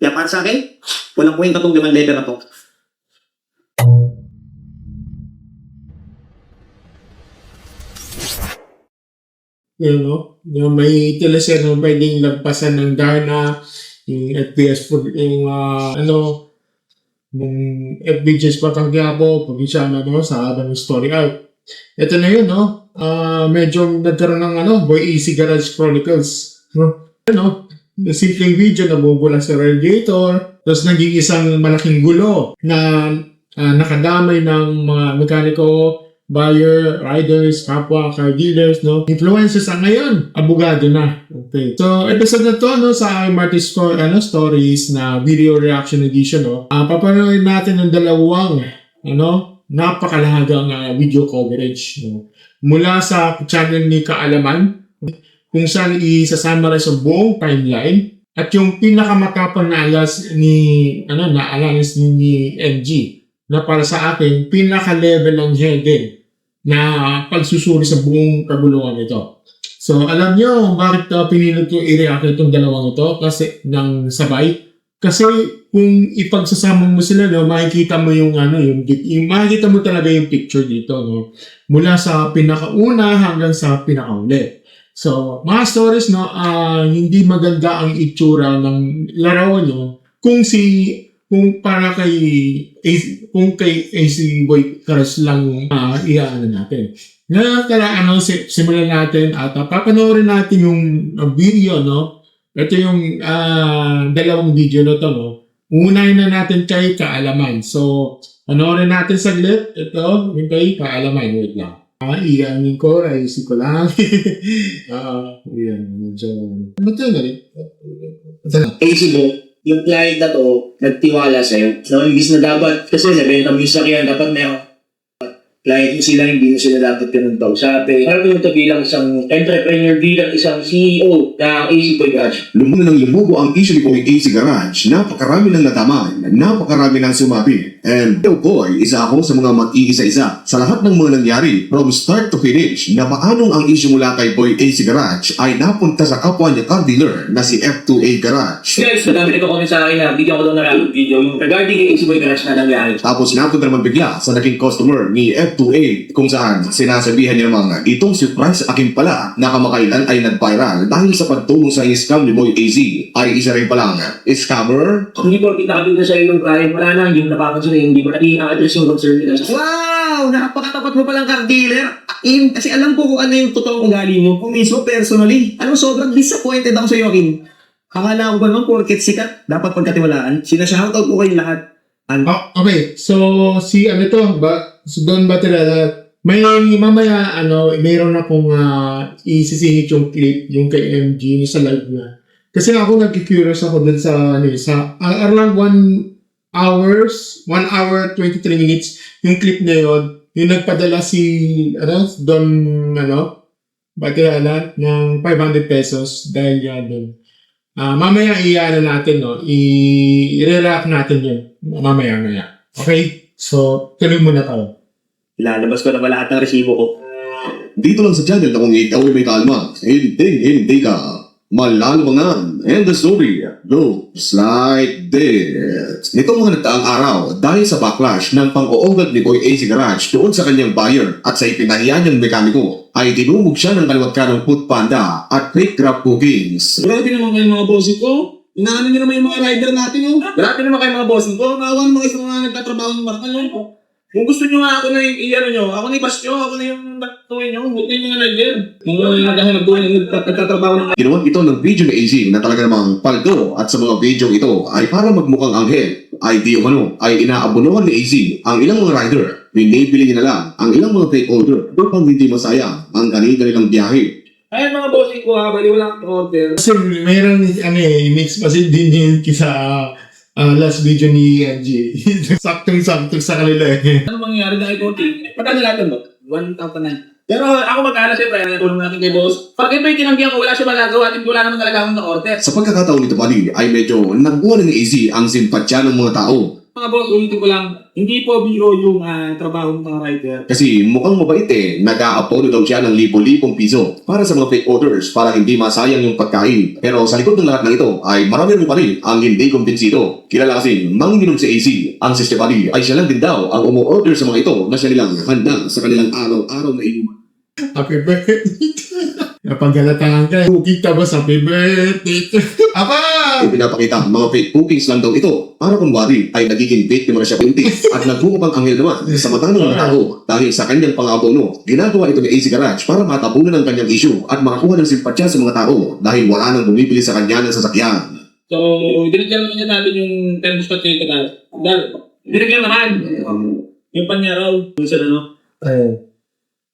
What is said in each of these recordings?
Kaya para sa akin, walang kwenta tong demand letter na to. Yung may teleserye na pwedeng lagpasan ng Darna, yung FPS for yung yung FBJ's Batang Quiapo, probinsya sa aming story arc. Ito na yun, medyo nagkaroon ng Boy AC Garage Chronicles. Simpleng video na bubula sa radiator, tapos naging isang malaking gulo na nakadamay ng mga mekaniko, buyer, riders, kapwa, car dealers, influencers ngayon, abogado na. Okay. So, episode na to, sa MRT Stories na video reaction edition, papanood natin ng dalawang, napakalahagang video coverage. Mula sa channel ni Kaalaman, kung saan isa-summarize ang buong timeline, at yung pinakamatapang na alas ni MG, na para sa akin, pinaka-level ng heading na pagsusuri sa buong kaguluhan ito. So, alam nyo bakit pinili ko i-react itong dalawang ito kasi ng sabay. Kasi kung ipagsasama mo sila, makikita mo makikita mo talaga yung picture dito, mula sa pinakauna hanggang sa pinakauli. So, mga stories, hindi maganda ang itsura ng larawan kung para kay AC Boy Karas lang iyaano natin. Simulan natin at papanoorin natin yung video, Ito yung dalawang video na to, Unahin na natin kay Kaalaman. So, panoorin natin saglit. Ito, yung kay Kaalaman. Wait lang. Iyanin ko, ayusin ko lang. Iyan, medyo... Ba't yun galing? AC Boy, yung client na to, nagtiwala sa'yo. So, imbis na dapat, kasi nabenta mo yung sakyan, dapat meron. Client mo sila, hindi mo sila dapat pinuntaw sa atin. Ano yung ito bilang isang entrepreneur, bilang isang CEO ng AC Boy Garage? Lumuno ng lumubo ang issue ni Boy AC Garage. Napakarami ng natamaan, napakarami ng sumabi. And Boy, isa ako sa mga mag-iisa-isa. Sa lahat ng mga nangyari, from start to finish, na paanong ang issue mula kay Boy AC Garage ay napunta sa kapwa niya car dealer na si F2A Garage. Guys, madami ito comment sa akin na bigyan ko daw ng video yung regarding kay AC Boy Garage na nangyari. Tapos napunta naman bigla sa naging customer ni F2A kung saan sinasabihan niya naman itong surprise akin pala na kamakailan ay nag-viral dahil sa pagtulong sa scam ni Boy AZ ay isa rin palang scammer. Hindi po kita kabigla sa yung client, wala na yung napapansin na hindi mo na i-address yung concern nila. Wow! Napakatapat mo palang car dealer. Kasi alam ko kung ano yung totoong ugali mo. Kung mismo personally. Sobrang disappointed ako sa iyo, Kim. Akala ko ba naman, porket sikat, dapat pagkatiwalaan. Sinashoutout ko kayong lahat. Okay, so doon ba talaga mamaya mayroon akong isisingit yung clip yung kay MG sa live niya. Kasi ako nag-curious ako dun sa around 1 hour 23 minutes yung clip na yun, yung nagpadala si Don Batilala ng 500 pesos dahil yan doon. Mamaya natin, i-react natin yun. Mamaya. Okay? So, tuloy muna tayo. Lalabas ko na ba lahat ng resibo ko? Dito lang sa channel na kung ikaw ay may kalma, hindi ka malalamangan. And the story goes like this. Nitong mga nagtaang araw, dahil sa backlash ng pang-oongad ni Boy AC Garage doon sa kanyang buyer at sa ipinahiya niyang mekaniko, ay tinumog siya ng kaliwat ka ng Food Panda at Quick Grab Bookings. Grabe naman kayo mga bossing ko. Inaano nyo naman yung mga rider natin, Grabe naman kayo mga bossing ko. Naawan mga isang mga nagtatrabaho ng marka, Kung gusto nyo nga ako na ako na i-pass nyo, ako na yung nagtuwin nyo. Buti nyo nga rider. Kung nagtatrabaho ng Ginawa ito ng video ni AZ na talaga namang paldo at sa mga video ito ay para magmukhang anghel ay di umano ay inaabunuhan ni AZ ang ilang mga rider. Binibili niya na lang ang ilang mga take order upang hindi masayang ang kanilang biyahe. Ayun mga bossing ko bali wala akong order. Kasi mayroon mix kasi din sa last video ni MG. Saktong-sakto sa kanila Ano mangyayari dahil konti? Pagkano natin mo? 1,009. Pero ako mag-aala siyempre, tulong natin kay boss. Pag ito yung tinanggihan ko, wala siya magagawa at wala naman talaga akong na-order. Sa pagkakataon nito pali ay medyo nabuwan ni AZ ang simpatya ng mga tao Mga boss, ulitin ko lang, hindi po biro yung trabaho ng mga rider. Kasi mukhang mabait nag-a-upload daw siya ng libo-libong piso para sa mga fake orders para hindi masayang yung pagkain. Pero sa likod ng lahat ng ito ay marami rin pa rin ang hindi kumbinsido. Kilala kasi manginginom sa AC, ang Sister Buddy ay siya lang din daw ang umu-order sa mga ito na siya nilang handa sa kanilang araw-araw na inuman. Happy birthday. Napagalataan ka. Cookie ka ba sa happy birthday? Aba! Ipinapakita ang mga fake cookies lang daw ito para kunwari ay nagiging victim na siya pinti at nagmumukang anghel naman sa mata ng mga tao dahil sa kanyang pangabono. Ginagawa ito ni AC Garage para matabunan ang kanyang issue at makakuha ng simpatsya sa mga tao dahil wala nang bumibili sa kanya ng sasakyan. So, dinigyan naman niya natin yung termos pa ito ka. Dinigyan naman. Yung panyaraw. Yung sa ano.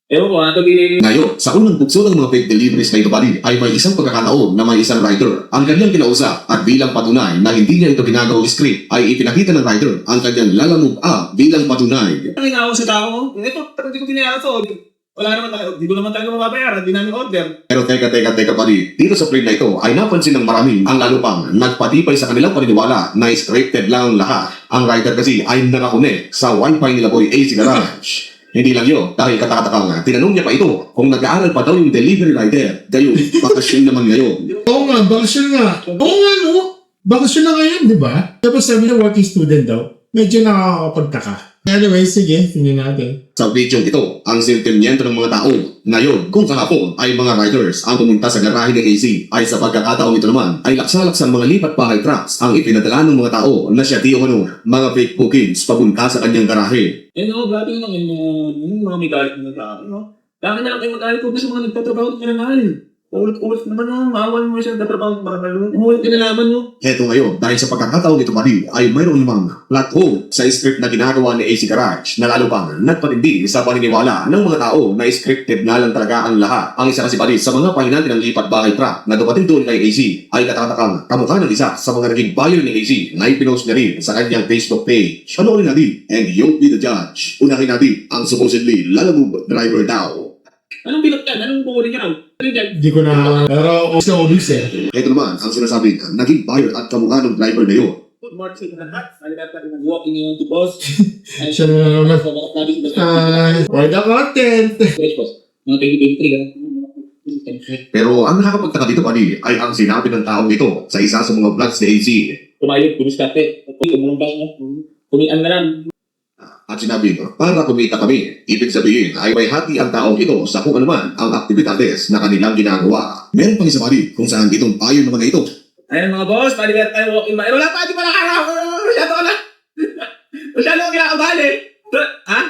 Ewan ko, ito din. Ngayon, sa unang bukso ng mga fake deliveries na ito pa rin ay may isang pagkakataon na may isang rider ang kanyang kinausap at bilang patunay na hindi niya ito ginagawang script ay ipinakita ng rider ang kanyang lalamove up bilang patunay. Ang inawa sa tao mo, ito, hindi ko tinayara to. Wala naman tayo, di ko naman tayo mababayaran, di namin order. Pero teka pa rin, dito sa frame na ito ay napansin ng maraming ang lalo pang nagpatibay sa kanilang paniniwala na scripted lang ang lahat. Ang rider kasi ay nakakunik sa wifi nila boy AC Garage. Hindi lang yun, dahil katakatakang tinanong niya pa ito kung nag-aaral pa daw yung delivery rider. Gayon, bakasyon naman ngayon. Oo nga, bakasyon nga. Oo nga, no? Bakasyon na ngayon, di ba? Tapos sabi ng working student daw, medyo nakakapagtaka. Anyway, sige, tingnan natin. Sa video ito, ang sentimiento ng mga tao. Ngayon, kung kahapon ay mga riders ang pumunta sa garahe ng AC, ay sa pagkakataon ito naman, ay laksa-laksang mga lipat bahay trucks ang ipinadala ng mga tao na siya mga fake bookings papunta sa kanyang garahe. Grabe naman yung mga may galit na tao, no? Dami na lang kayo mag-galit po sa mga nagtatrabaho ng kanangal. Ulit naman, no? Maawan mo siya nagtatrabaho ng kanangal. Umulit kinalaman, no? Heto ngayon, dahil sa pagkakataon ito pa rin, ay mayroon namang plot hole sa script na ginagawa ni AC Garage na lalo pang nagpatindi sa paniniwala ng mga tao na scripted na lang talaga ang lahat. Ang isa kasi pa rin sa mga pahinanti ng lipat bahay truck na dumating doon kay AC ay katatakang kamukha ng isa sa mga naging buyer ni AC na ipinost niya rin sa kanyang Facebook page. Panoorin natin and you'll be the judge. Unahin natin ang supposedly lalamove driver daw. Anong bilot yan? Anong kukunin niya raw? Ano yan? Hindi ko na... Pero, obis na obis eh. Ito naman ang sinasabi naging buyer at kamukha ng driver na yun. Good morning sa lahat. Malibat natin mag-walking yung to boss. Siya na naman. Why the content? Boss. Mga 2023 ka. Pero ang nakakapagtaka dito pa rin ay ang sinabi ng taong ito sa isa sa mga vlogs ni AC. Tumayog, kumiskate. Tumulong ba niya? Kumian na lang. At sinabi, para kumita kami. Ibig sabihin ay may hati ang taong ito sa kung anuman ang aktibidades na kanilang ginagawa. Meron pang isa pa rin kung saan itong payo ng mga ito. Ayun mga boss, malibat tayo walking ba? Wala pa, di pala karaw. Masyado ka na. Masyado ka kinakabali. Ha?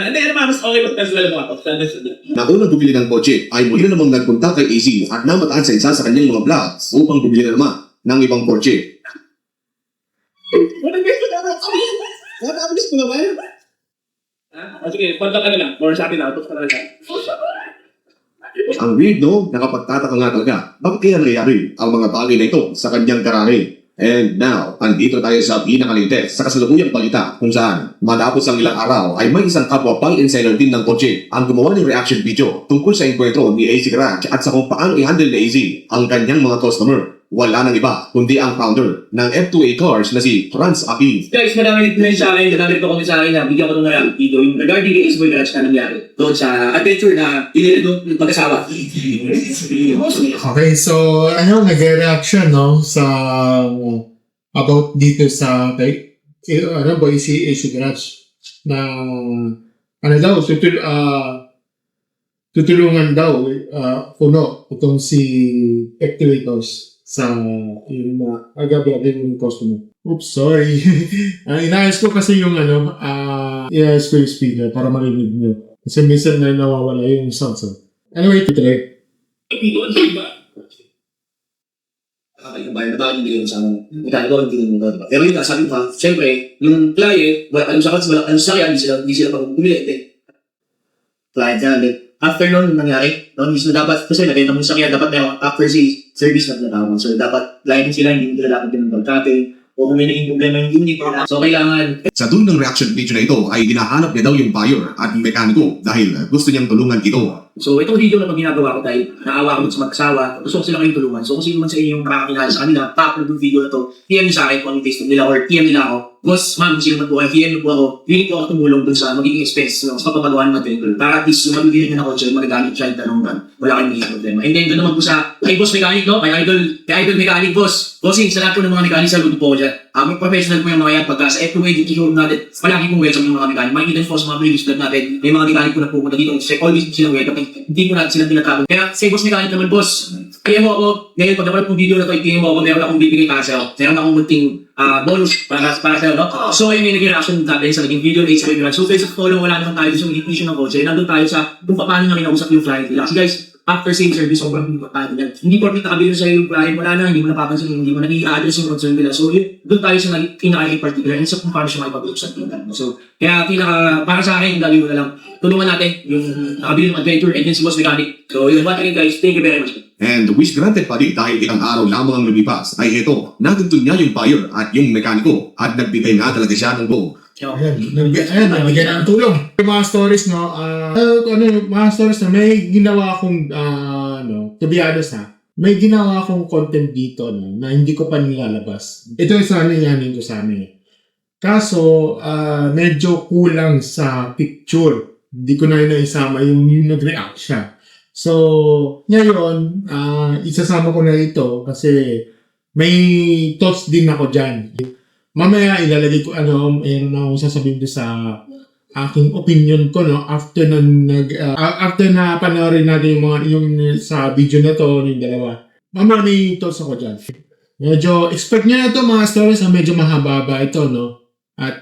Hindi, ano ba? Mas okay mag-cancel lang mga boss. Na unang bumili ng kotse ay muli na namang nagpunta kay AC at namataan sa isa sa kanyang mga vlogs upang bumili na naman ng ibang kotse. Nakakabilis ko na ba yun? Sige, kontak ka na lang. More sa atin na. Tapos ka na lang. Ang weird, no? Nakapagtataka nga talaga. Bakit kaya nangyayari ang mga bagay na ito sa kanyang garahe? And now, andito tayo sa pinakalites sa kasalukuyang balita kung saan matapos ang ilang araw ay may isang kapwa pang insider din ng kotse ang gumawa ng reaction video tungkol sa enkwentro ni AC Garage at sa kung paano i-handle ni AC ang kanyang mga customer. Wala nang iba kundi ang founder ng F2A Cars na si Franz Akif. Guys, madami nag sa akin, nadami ko kami sa akin na bigyan ko ito ng video yung regarding kay Ace Boy Garage na nangyari doon sa adventure na pinili doon mag-asawa. Okay, so nag-reaction no sa about dito sa kay boy si AC Garage na daw tutulungan daw puno itong si Activators sa yung agabi yung customer. Oops, sorry. Inaayos ko kasi yung inaayos ko yung speaker para marinig nyo. Kasi minsan na nawawala yung sound. So. Anyway, tuloy. Bayan na ba hindi sa ginagawa hindi nila, diba? Pero yun nga, sabi ko, siyempre, yung client, ano sa kaya, hindi sila pag-bumili. Client na, after nun, nangyari, is na dapat, kasi nagayang mo sa kaya, dapat na after service na tinatawag. So, dapat client sila, hindi nila dapat yung pagkate, Kung may naging problema yung unit, so kailangan Sa dulo ng reaction video na ito ay hinahanap niya daw yung buyer at yung mekaniko dahil gusto niyang tulungan ito. So, itong video na pag ginagawa ko dahil naawa ko sa mag-asawa, gusto ko sila kayong tulungan. So, kung sino man sa inyo yung nakakilala sa kanila, pa-upload yung video na to, PM nyo sa akin kung anong Facebook nila or PM nila ako. Boss, ma'am, kung sino man po kayo, PM nyo po ako. Willing po ako tumulong dun sa magiging expense sa kapapagawa ng vendor. Para at least yung mabibili nyo na kotse, magagamit siya yung tanonggan. Wala kayong magiging problema. And then, doon naman po sa kay Boss Mechanic, no? Kay Idol Mechanic, Boss. Bossing, sa lahat po ng mga mechanic, saludo po ko dyan. Mag-professional po yung mga yan pagka sa FQA yung i-show natin. Palagi pong welcome yung mga mechanic. Makikita nyo po sa mga previous vlog natin. May mga mechanic po na pumunta dito. Always po silang welcome. Hindi po natin silang tinatapon. Kaya sa Boss Mechanic naman, Boss, kaya mo ako, ngayon pag napalap yung video na ito, itingin mo ako, meron akong bibigay para sa'yo. Meron akong munting bonus para sa'yo, no? So, ayun yung naging reaction natin sa naging video na isa So, guys, at follow, wala naman tayo sa issue ng kotse. Nandun tayo sa kung paano na kinausap yung client nila. Kasi guys, after sales service, sobrang importante yan. Hindi porket nakabili sa iyo yung client, wala na, hindi mo napapansin, hindi mo na i-address yung concern nila. So, yun, doon tayo sa pinaka-particular and sa kung paano siya makipag-usap. So, kaya para sa akin, dali mo na lang, tulungan natin yung nakabili ng adventure and then si Boss Mechanic. So, yun, once again guys, thank you very much. And wish granted pa din dahil ilang araw lamang ang lumipas ay ito, natuntun niya yung buyer at yung mekaniko at nagbigay nga talaga siya ng go. Ayan, nabigyan ng tulong. Yung mga stories, no, mga stories na may ginawa akong, to be honest may ginawa akong content dito, no, na hindi ko pa nilalabas. Ito yung sana nangyayari ko sa amin. Kaso, medyo kulang sa picture. Hindi ko na naisama yung nag-react siya. So, ngayon, isasama ko na ito kasi may thoughts din ako dyan. Mamaya ilalagay ko mayroon akong sasabihin doon sa aking opinion ko, no, after na panoorin natin yung sa video na to, yung dalawa. Mamaya may thoughts ako dyan. Medyo expect nyo na to mga stories na medyo mahaba ito, no? At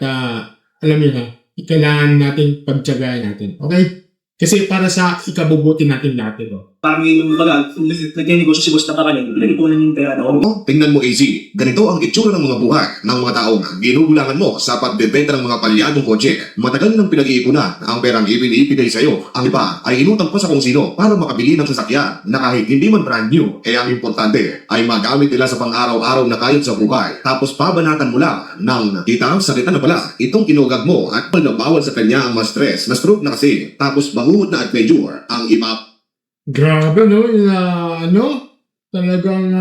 alam niyo na, kailangan natin pagtiyagayan natin. Okay? Kasi para sa ikabubuti natin lahat ito. Parang yung nag-negosyo si Boss na kakanin, nag-ipunan yung pera na Tingnan mo easy, ganito ang itsura ng mga buhay ng mga taong ginugulangan mo sa pagbebenta ng mga palyadong kotse. Matagal nang pinag-iipunan ang perang ibinibigay sa iyo. Ang iba ay inutang pa sa kung sino para makabili ng sasakyan na kahit hindi man brand new, ang importante ay magamit nila sa pang-araw-araw na kayod sa buhay. Tapos pabanatan mo lang ng kita, sakita na pala itong kinugag mo at nabawal sa kanya ang ma-stress. Na-stroke na kasi, tapos bangungot na adventure ang iba. Grabe, no? Talagang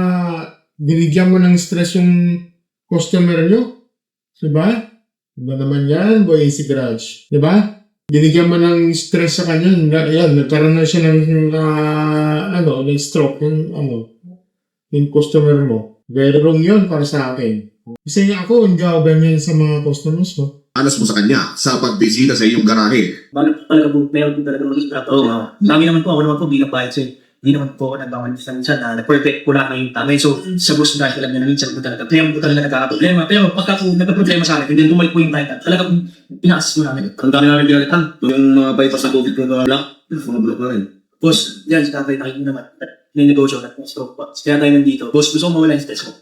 binigyan mo ng stress yung customer nyo. Diba? Diba naman yan, Boy AC Garage? Diba? Binigyan mo ng stress sa kanya. Yan, nagkaroon na siya ng stroke yung customer mo. Very wrong yun para sa akin. Kasi ako, hindi ako ganyan sa mga customers mo. Anas mo sa kanya sa pagbisita sa iyong garahe. Bakit talaga po, meron din talaga mag-istrato. Sabi naman po, ako naman po bilang bayad sa'yo. Hindi naman po ako nagbawan minsan na nag-perfect ko lang na yung tama. So, sa boss na talaga na minsan po talaga. Kaya po talaga nagkakaproblema. Pero pagka po nagka-problema sa akin, and then bumalik po yung client, talaga po pina-assist mo namin. Ang dami namin pinalitan. Yung mga bypass na COVID ko na lang, mga block na rin. Boss, yan, si tatay nakikita naman. Ninegosyo na stroke pa. Kaya tayo nandito. Boss, gusto ko mawala yung stress ko.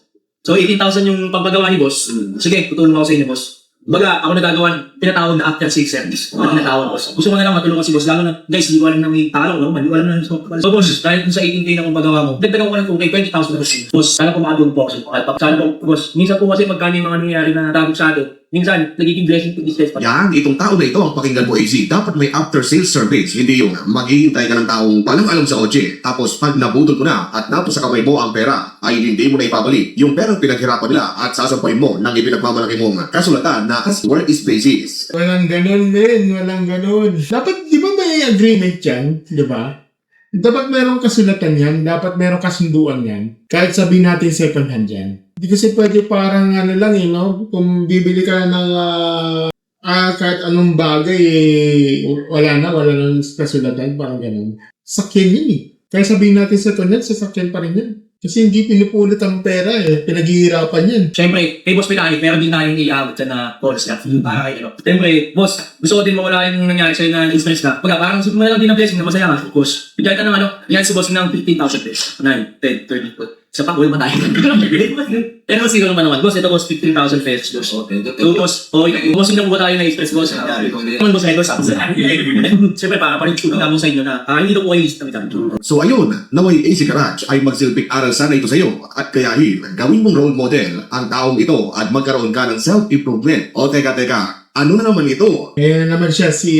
So, 18,000 yung pampagawa ni boss. Sige, tutulong ako sa inyo, boss. Baga, ako nagagawan, tinatawag na after sales service. Tinatawag, boss. Gusto ko na lang matulungan si boss. Lalo na, guys, hindi ko alam na may talo, no? Hindi ko alam na so, boss, dahil sa 18K na kung magawa mo, dagdagan ko lang kung kay 20,000 na boss. Sana po makadulong po ako sa sana po, boss. Minsan po kasi magkano yung mga nangyayari na tabog sa atin. Minsan, nagiging blessing to this test. Yan, itong tao na ito ang pakinggan mo easy. Dapat may after sales service. Hindi yung maghihintay ka ng taong palang alam sa kotse. Tapos pag nabutol mo na at napos sa kamay mo ang pera, ay hindi mo na ipabalik yung perang pinaghirapan nila at sasampayin mo ng ipinagmamalaki mong kasulatan na as work is basis. Walang ganun, men. Walang ganun. Dapat, di ba may agreement yan? Di ba? Dapat merong kasulatan yan. Dapat merong kasunduan yan. Kahit sabihin natin second hand yan. Hindi kasi pwede parang lang no? Kung bibili ka ng kahit anong bagay, wala na kasulatan. Parang ganun. Sakyan yun Kaya sabihin natin second hand, sasakyan pa rin yan. Kasi hindi pinupulit ang pera pinaghihirapan yan. Siyempre, kay Boss Mechanic, meron din tayong i-out na policy na para kayo. Siyempre, boss, gusto ko din mawala yung nangyari sa'yo na stress ka. Parang may lang din ang blessing na masaya ka. Of course, bigay ka ng yan si boss ng 15,000 pesos. 9, 10, 30, Sa pang-uwi ba tayo? Pero siguro naman, boss, ito boss, 15,000 pesos, boss. Boss, boss, hindi po ba tayo na-express, boss? Naman, boss, ito, siyempre, paparin-shooting namin sa inyo na, hindi daw po kayo list na ito. So ayun, naway AC Garage ay magsilbing aral sana ito sa iyo at kayahin gawin mong role model ang taong ito at magkaroon ka ng self-improvement. O teka, ano na naman ito? Ayan naman siya si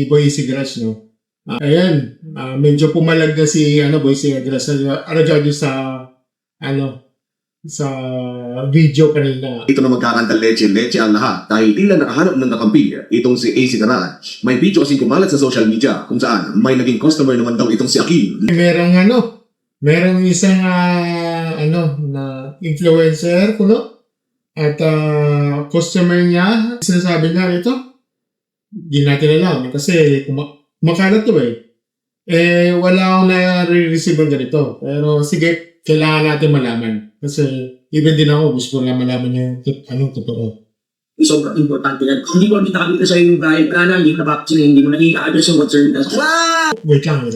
Boy Garage, no? Ayan, medyo pumalag na si Boy Garage sa video kanina. Ito na magkakanta leche ang lahat dahil tila nakahanap ng nakampi itong si AC Garage. May video kasing kumalat sa social media kung saan may naging customer naman daw itong si Akin. Merong isang na influencer kuno at customer niya, sinasabi niya ito, di natin alam kasi makalat to wala akong na-receive ng ganito. Pero sige, kailangan natin malaman. Kasi even din ako, gusto ko lang malaman yung anong totoo. Sobrang importante yan. Kung hindi ko nakakita sa'yo yung Brian Prana, hindi na vaccine, hindi mo nag-i-address yung concern. Wow! Wait lang.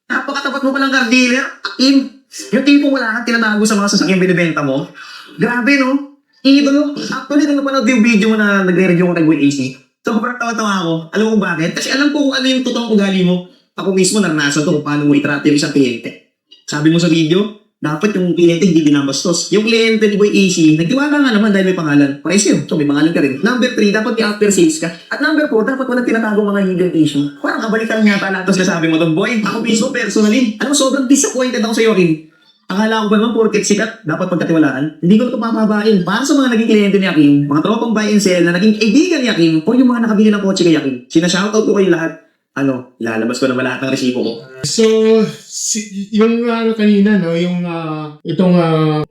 Napakatapat mo palang car dealer. Yung tipo wala kang tinatago sa mga sasakyan binibenta mo. Grabe, no? Idolo. Actually, nung napanood yung video mo na nagre-review ko kay Boy AC, sobrang tawa-tawa ako. Alam mo bakit? Kasi alam ko kung ano yung totoong ugali mo. Ako mismo naranasan to kung paano mo itrato yung isang kliyente. Sabi mo sa video, dapat yung kliyente hindi binabastos. Yung kliyente ni Boy AC, nagtiwala nga naman dahil may pangalan. Presyo, so may pangalan ka rin. Number 3, dapat may after sales ka. At number 4, dapat walang tinatago mga hidden issue. Parang kabalikan nga pala ito sinasabi mo to, boy. Ako mismo personally. Alam mo, sobrang disappointed ako sa iyo, Akin. Akala ko ba naman, porket sikat, dapat pagkatiwalaan. Hindi ko ito papabain. Para sa mga naging kliyente ni Akin, mga tropang buy and sell na naging kaibigan ni Akin, o yung mga nakabili ng kotse kay Akin. Sinashoutout ko kayo lahat. Ilalabas ko naman lahat ng resibo ko. So, yung kanina, no, yung itong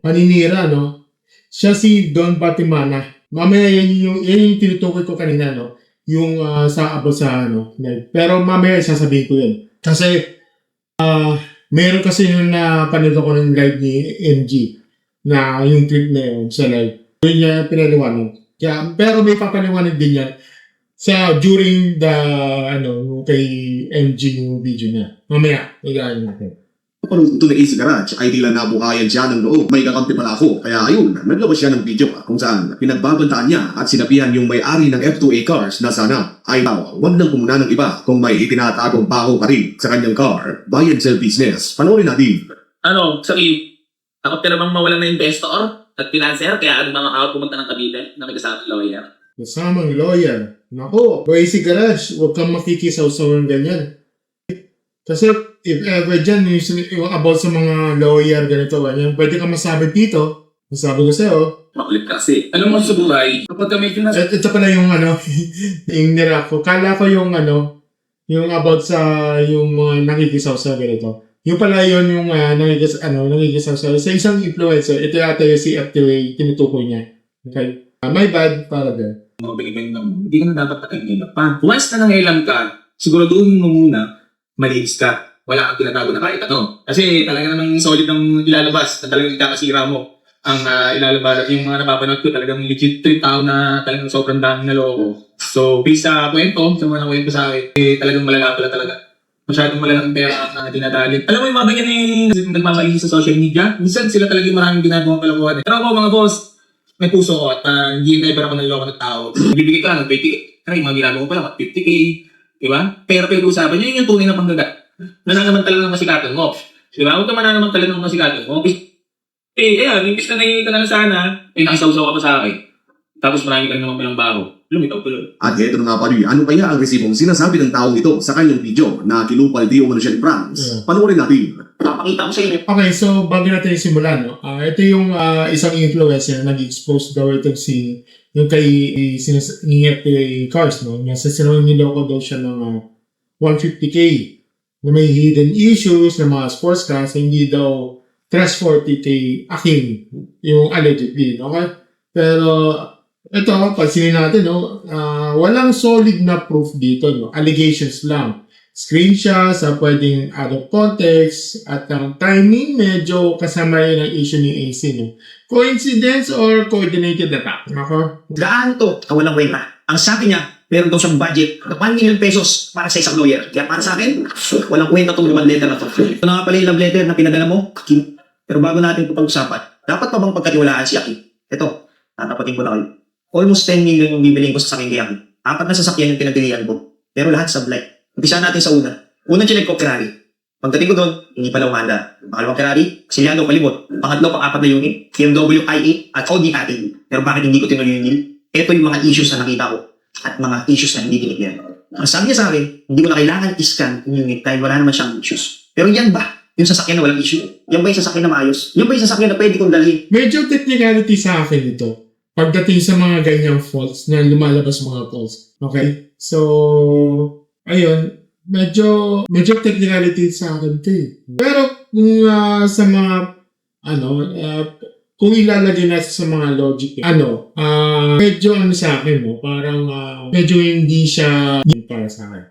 paninira, no, siya si Don Batimana. Mamaya yan yung tinutukoy ko kanina, no, yung sa about sa pero mamaya sasabihin ko yun. Kasi, meron kasi yung napanood ko ng live ni MG na yung trip na yun sa live. Yun niya pinaliwanag. Pero may papaliwanag din yan during the kay MG yung video niya. Mamaya, igayon natin. Kapag ito na AC Garage ay tila nabuhayan siya ng loob. May kakampi pala ako. Kaya ayun, naglabas siya ng video kung saan pinagbabantaan niya at sinabihan yung may-ari ng F2A cars na sana ay huwag nang kumuna ng iba kung may itinatagong baho pa rin sa kanyang car. Buy and sell business. Panoorin natin. Takot ka namang mawalan na investor at financer, kaya mga out pumunta ng Cavite na may kasamang lawyer. Kasamang lawyer. Nako, Boy Garage, huwag kang makikisaw-saw ng ganyan. Kasi if ever dyan, yung about sa mga lawyer, ganito, ganyan, pwede ka masabi dito. Masabi ko sa'yo. Makulit kasi. Alam mo sa buhay, kapag ka medyo nasa... Ito pala yung yung nira ko. Kala ko yung yung about sa yung mga nakikisaw-saw ganito. Yung pala yun yung nakikisaw-saw. Sa isang influencer, ito yata yung si FTWA, tinutukoy niya. Okay? My bad, para din. Hindi ka na dapat nakikita pa. Once na nangailam ka, siguro doon mo muna, malinis ka. Wala kang tinatago na kahit ano. Kasi talaga namang solid ang ilalabas na talagang ikakasira mo. Ang ilalabas, yung mga napapanood ko, talagang legit tao na talagang sobrang daming naloko. So, based sa kwento, sa mga kwento sa akin, talagang malala pala talaga. Masyadong malalang pera na dinadalin. Alam mo yung mga ganyan nagmamaigi sa social media? Minsan sila talagang maraming ginagawang kalokohan. Pero ako mga boss, may puso ko at hindi never ako naloko ng tao. Bibigay ka ng 20K. Ay, mga ginagawa ko pala, 50K. Diba? Pero usapan nyo, yun yung tunay na panggagat. Nananamantala ng masikatan mo. Diba? Huwag ka mananamantala ng masikatan mo. Imbis na nangingita na sana, nakisaw-saw ka pa sa akin. Tapos marami ka naman palang baho. Lumitaw pa lang. At eto na nga pala, ano kaya ang resibong sinasabi ng taong ito sa kanyang video na kinupal di umano siya ni Franz? Panoorin natin. Papakita ko sa inyo. Okay, so bago natin simulan, ito yung isang influencer na nag-expose daw ito yung kay FTWA cars, no? Nasa niloko daw siya ng 150K na may hidden issues ng mga sports cars, hindi daw 340K akin yung allegedly, okay? Pero ito, pansinin natin, walang solid na proof dito, no? Allegations lang. Screenshots, pwedeng out of context, at ang timing, medyo kasama yun ang issue ni AC, no? Coincidence or coordinated attack? Ako? Gaano to? Walang kwenta. Ang sabi niya, meron daw siyang budget na 1 million pesos para sa isang lawyer. Kaya para sa akin, walang kwenta itong love letter na to. Ito na nga pala yung love letter na pinadala mo. Pero bago natin ito pag-usapan, dapat pa bang pagkatiwalaan si Aki? Ito, tatapatin ko na kayo. Almost 10 million yung bibiling ko sa sasakyan kay Aki. 4 na sasakyan yung pinagpilian ko. Pero lahat sablay. Umpisa natin sa una. Unang chinek ko, Ferrari. Pagdating ko doon, hindi pala umanda. Pangalawang Ferrari, Siliano, palibot. Pangatlo, pang-4 na unit, BMW i8 at Audi A8. Pero bakit hindi ko tinuloy yung deal? Ito yung mga issues na nakita ko at mga issues na hindi tinigyan. Ang sabi niya sa akin, hindi ko na kailangan i-scan yung unit dahil wala naman siyang issues. Pero yan ba? Yung sasakyan na walang issue? Yan ba yung sasakyan na maayos? Yan ba yung sasakyan na pwede kong dalhin? Medyo technicality sa akin ito. Pagdating sa mga ganyang faults na lumalabas mga faults. Okay? So, ayun. Medyo technicality sa akin ito eh. Pero kung sa mga kung ilalagay natin sa mga logic, medyo sa akin, no? Parang medyo hindi siya para sa akin.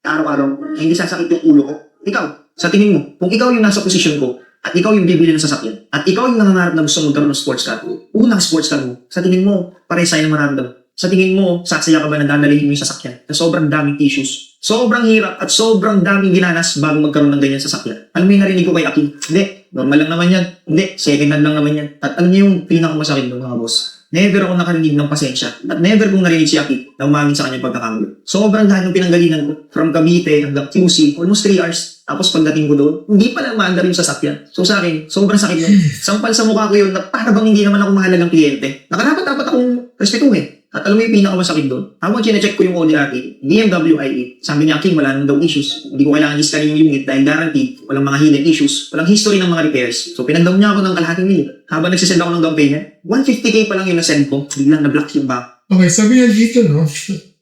Araw-araw, hindi sasakit yung ulo ko. Ikaw, sa tingin mo, kung ikaw yung nasa posisyon ko, at ikaw yung bibili ng sasakyan, at ikaw yung nangangarap na gusto magkaroon ng sports car, unang sports car mo, sa tingin mo, pare sa'yo ng maramdam. Sa tingin mo, sasaya ka ba na dadalhin mo yung sasakyan na sobrang daming issues? Sobrang hirap at sobrang daming ginanas bago magkaroon ng ganyan sasakyan. Alam mo yung narinig ko kay Aki? Hindi, normal lang naman yan. Hindi, second hand lang naman yan. At alam niyo yung pinakamasakit ng mga boss? Never ako nakarinig ng pasensya. At never kong narinig si Aki na umangin sa kanyang pagkakamali. Sobrang dahil yung pinanggalingan ko. From Cavite hanggang QC, almost 3 hours. Tapos pagdating ko doon, hindi pala maandar yung sasakyan. So sa akin, sobrang sakit yun. Sampal sa mukha ko yun na para bang hindi naman ako mahalagang kliyente. Nakarapat-dapat akong respetuhin. At alam mo yung pinakamasakit doon? Habang chinecheck ko yung Audi A8, BMW i8, sabi niya, King, wala nang daw issues. Hindi ko kailangan i-scan yung unit dahil guaranteed, walang mga hidden issues, walang history ng mga repairs. So pinag-down niya ako ng kalahating million. Habang nagsisend ako ng down payment, 150k pa lang yung na-send ko, biglang na-block yung back. Okay, sabi niya dito, no?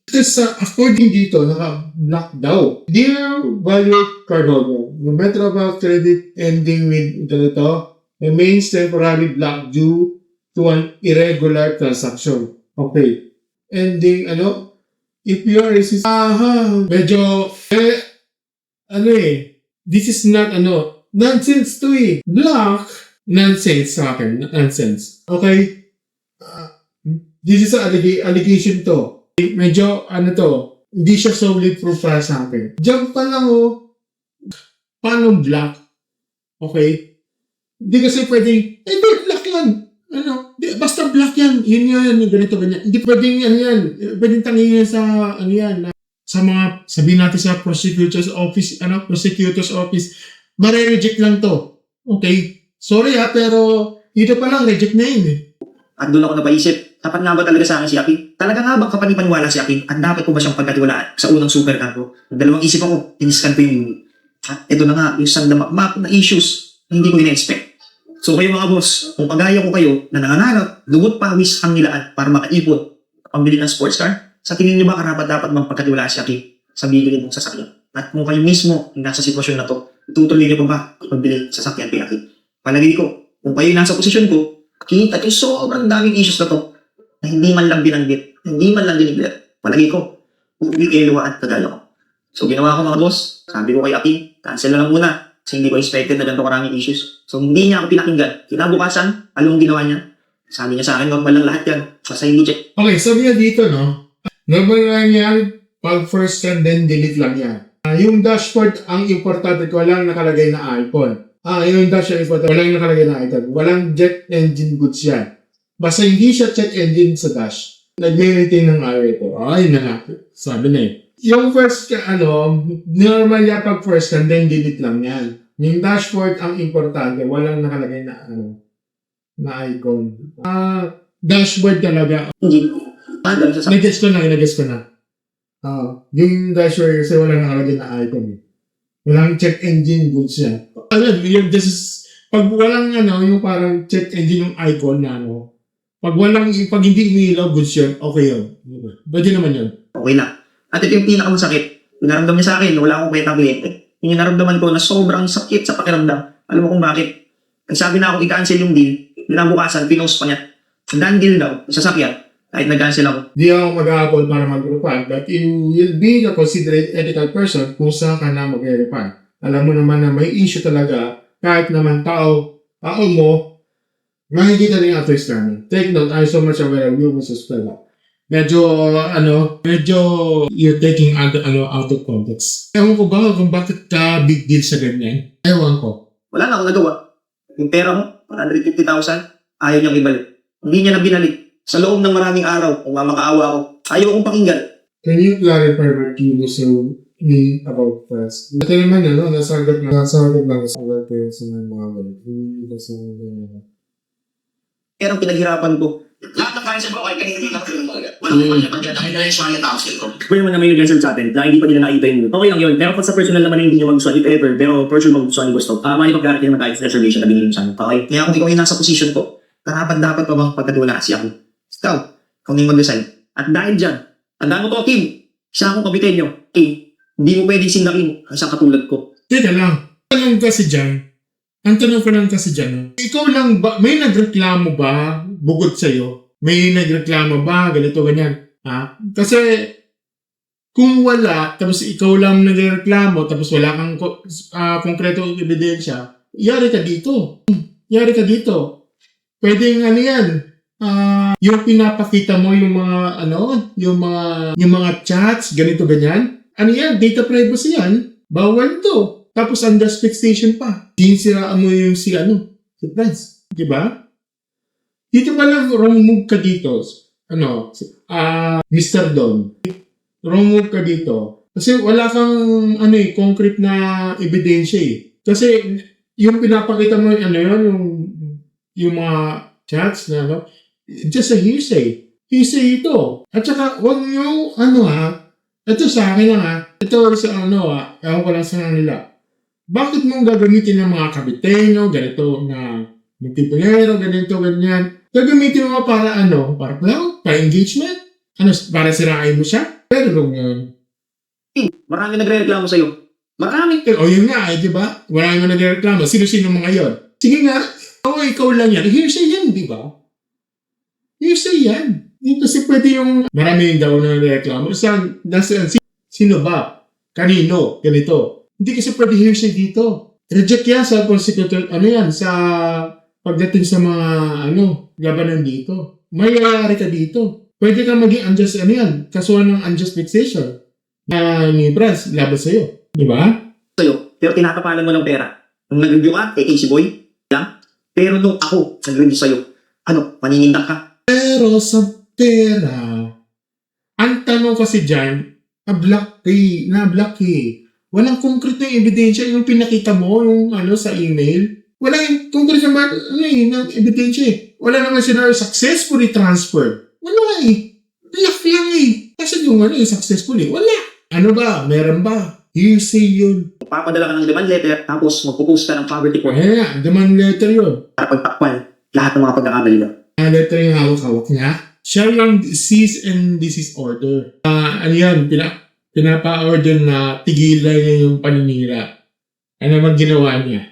Kasi according dito, naka-block daw. Dear value cardholder, no matter about credit ending with remains temporarily blocked due to an irregular transaction. Okay. Ending, if you are medyo, this is not, nonsense to eh. Block, nonsense sa akin, nonsense. Okay? This is an allegation to. Medyo, hindi siya solid proof para sa akin. Diyan pa lang, paano block? Okay? Hindi kasi pwedeng, block yan. Basta black yan. Yun, ganito, ganyan. Hindi pwedeng yan. Pwedeng tangin yan sa, sa mga, sabihin natin sa prosecutor's office, mare-reject lang to. Okay? Sorry pero, dito pa lang, reject na yun eh. At doon ako napaisip, dapat nga ba talaga sa akin si Aki? Talaga nga ba kapanipaniwala si Aki? At dapat ko ba siyang pagkatiwalaan sa unang supercar ko? Dalawang isip ako, tiniskan ko yung unit. At ito na nga, yung sandamap na issues na hindi ko ina-expect. So kayo mga boss, kung pagaya ko kayo na nangangarap, dugot pawis ang nilaan para makaipon, pambili ng sports car, sa tingin niyo ba karapat-dapat bang pagkatiwalaan si Aki sa bibili mong sasakyan? At kung kayo mismo yung nasa sitwasyon na to, itutuloy niyo pa ba pagbili sasakyan kay Aki? Palagay ko, kung kayo nasa posisyon ko, kita yung sobrang daming issues na to na hindi man lang binanggit, hindi man lang dinigler. Palagay ko, uuwi kayo luwaan kagaya ko. So ginawa ko mga boss, sabi ko kay Aki, cancel na lang muna. Kasi hindi ko expected na ganito karaming issues. So hindi niya ako pinakinggan. Kinabukasan, anong ginawa niya? Sabi niya sa akin, normal lang lahat yan. Basta hindi check. Okay, sabi niya dito, no? Normal lang yan, pag first and then delete lang yan. Yung dashboard, ang importante, walang nakalagay na icon. Yung dashboard, importante, walang nakalagay na icon. Walang jet engine goods yan. Basta hindi siya jet engine sa dash. Nag-maintain ng error ito. Ay, sabi na eh. Yung first, normal yan pag first and then delete lang yan. Yung dashboard, ang importante, walang nakalagay na, na icon. Dashboard talaga. Hindi. Nag-guess ko na. Yung dashboard kasi walang nakalagay na icon. Walang check engine goods yan. Pag walang, yung parang check engine yung icon na, pag hindi inilaw goods yun, okay yun. Pwede naman yun. Okay lang. At ito yung pinakamasakit. Yung naramdaman niya sa akin, wala akong kwenta kliyente. Yung naramdaman ko na sobrang sakit sa pakiramdam. Alam mo kung bakit? Nagsabi na ako i-cancel yung deal. Binabukasan, pinost pa niya. Done deal daw, sasakyan. Kahit nag-cancel ako. Di ako mag-a-upload para mag-refund, but you will be the considerate ethical person kung saan ka na mag-refund. Alam mo naman na may issue talaga, kahit naman tao mo, makikita rin yung after scanning. Take note, I'm so much aware of you, Mrs. Pella. Medyo you're taking out of context. Ewan ko ba kung bakit big deal sa ganyan? Ewan ko. Wala na akong nagawa. Yung pera mo, 150,000, ayaw niyang ibalik. Hindi niya na binalik. Sa loob ng maraming araw, kung mamakaawa ako, ayaw kong pakinggan. Can you clarify what you so me about first? Ito naman, nasagot lang sa work sa mga balik. Hindi kasi Pero ang pinaghirapan ko, lahat ng clients ko ay kanina lang yung mga. Walang pagkakanya dahil na yung mga tao sila. Pwede naman naman yung result sa atin na hindi pa nila nakita yun. Okay lang yun. Pero pag sa personal naman hindi nyo magustuhan, if ever, pero personal magustuhan yung gusto, may pag-garantee naman tayo sa reservation na binigyan sa amin. Okay? Kaya kung ikaw yung nasa position ko, dapat pa bang pagkatiwalaan si ako? Ikaw na yung mag-design. At dahil dyan, tandaan mo to, Kim, siya akong kabitin nyo. Kim, hindi mo pwedeng sindakin ang isang katulad ko. Teka lang. Tanong kasi dyan. Ang tanong ko lang kasi dyan. Ikaw lang ba, may nagreklamo ba bukod sa'yo? May nagreklamo ba? Ganito, ganyan. Ha? Kasi kung wala, tapos ikaw lang nagreklamo, tapos wala kang konkretong ebidensya, yari ka dito. Yari ka dito. Pwedeng ano yan, yung pinapakita mo yung mga yung mga chats, ganito ganyan. Ano yan? Data privacy yan. Bawal to. Tapos unjust fixation pa. Sinisiraan mo yung si Prince. Di ba? Dito pa lang, wrong move ka dito. Mr. Don. Wrong move ka dito. Kasi wala kang, concrete na ebidensya eh. Kasi yung pinapakita mo, yung mga chats na, just a hearsay. Hearsay ito. At saka, wag nyo, ito sa akin lang ito sa ewan ko lang sa nila. Bakit mong gagamitin ng mga kabitenyo, ganito na multipolero, ganito, ganyan? Gagamitin mo para para engagement? Para sirain mo siya? Pero yun. Marami nagre-reklamo sa'yo. Marami. Yun nga, di ba? Marami nagre-reklamo. Sino-sino mga yun? Sige nga, ikaw lang yan. Hearsay yan, di ba? Hearsay yan. Kasi pwede yung marami daw na nagre-reklamo. Sino ba? Kanino? Ganito. Hindi kasi pwede hearsay dito. Reject yan sa prosecutor, sa pagdating sa mga, labanan dito. Mayayari ka dito. Pwede ka maging unjust, kasuhan ng unjust fixation. Ni Braz, laban sa'yo. Di ba? Sa'yo, pero tinatapalan mo ng pera. Nung nag-review ka, kay Casey Boy, lang. Pero nung ako, nag-review sa'yo, maninindak ka. Pero sa pera, ang tanong kasi dyan, na-block eh. Walang concrete na ebidensya yung pinakita mo, yung sa email. Wala yung concrete na ebidensya eh. Wala naman sinabi successfully transferred. Wala eh. Black lang eh. Kasi yung successfully, wala. Ano ba? Meron ba? Hearsay yun. Papadala ka ng demand letter, tapos magpo-post ka ng poverty report Demand letter yun. para pagtakpan lahat ng mga pagkakamali mo. Letter yung hawak-hawak niya. Siya yung cease and desist order. Pinapa-order na tigilan niya yung paninira. Ano naman ginawa niya?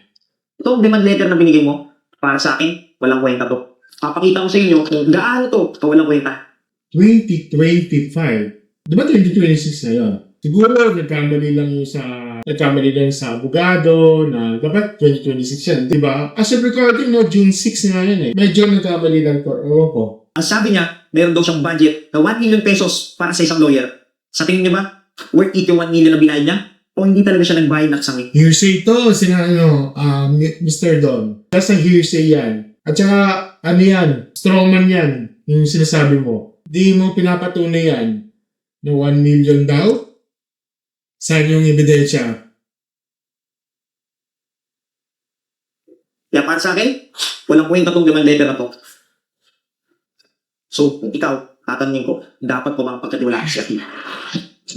Itong demand letter na binigay mo, para sa akin, walang kwenta to. Papakita ko sa inyo kung gaano to, walang kwenta. 2025. Di ba 2026 na yun? Siguro nagkamali lang sa abogado na dapat 2026 yan. Di ba? As of recording, June 6 na yan eh. Medyo nagkamali lang to. Ko. Ang sabi niya, meron daw siyang budget na 1 million pesos para sa isang lawyer. Sa tingin niyo ba, worth it yung 1 million na binayad niya? O hindi talaga siya nagbayad ng sangi? Hearsay to, Mr. Don. That's a hearsay yan. At saka, yan, strawman yan, yung sinasabi mo. Di mo pinapatunay yan na 1 million daw? Saan yung ebidensya? Kaya para sa akin, walang kwenta tong demand letter na to. So, kung ikaw, tatanungin ko, dapat po bang pagkatiwalaan siya?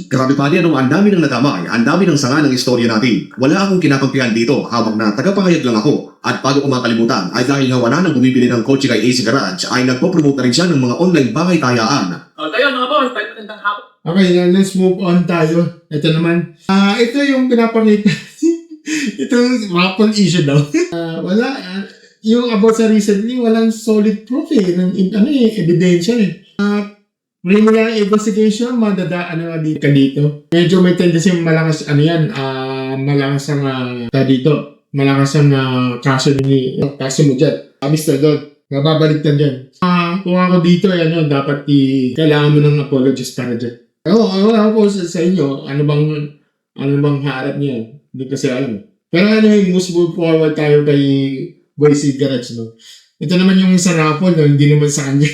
Grabe pa rin, ang dami ng nadamay, ang dami ng sanga ng istorya natin. Wala akong kinakampihan dito habang na tagapangayag lang ako. At bago ko makalimutan, ay dahil nga wala nang bumibili ng kotse kay AC Garage, ay nagpo-promote na rin siya ng mga online bahay tayaan. Tayo mga boss, tayo magandang hapon. Okay, let's move on tayo. Ito naman. Ito yung pinapangita. Itong weapon issue daw. Yung about sa recently, walang solid proof ng ebidensya eh. Preliminary investigation, dito. Medyo may tendency malakas, malakas ang kaso mo dyan. Mr. Don, nababaliktad dyan. Kung ako dito, dapat kailangan mo ng apologies para dyan. Ako po sa inyo, ano bang harap niya? Hindi kasi alam. Pero move forward tayo kay Boise Garage, no? Ito naman yung sa raffle, no? Hindi naman sa kanya.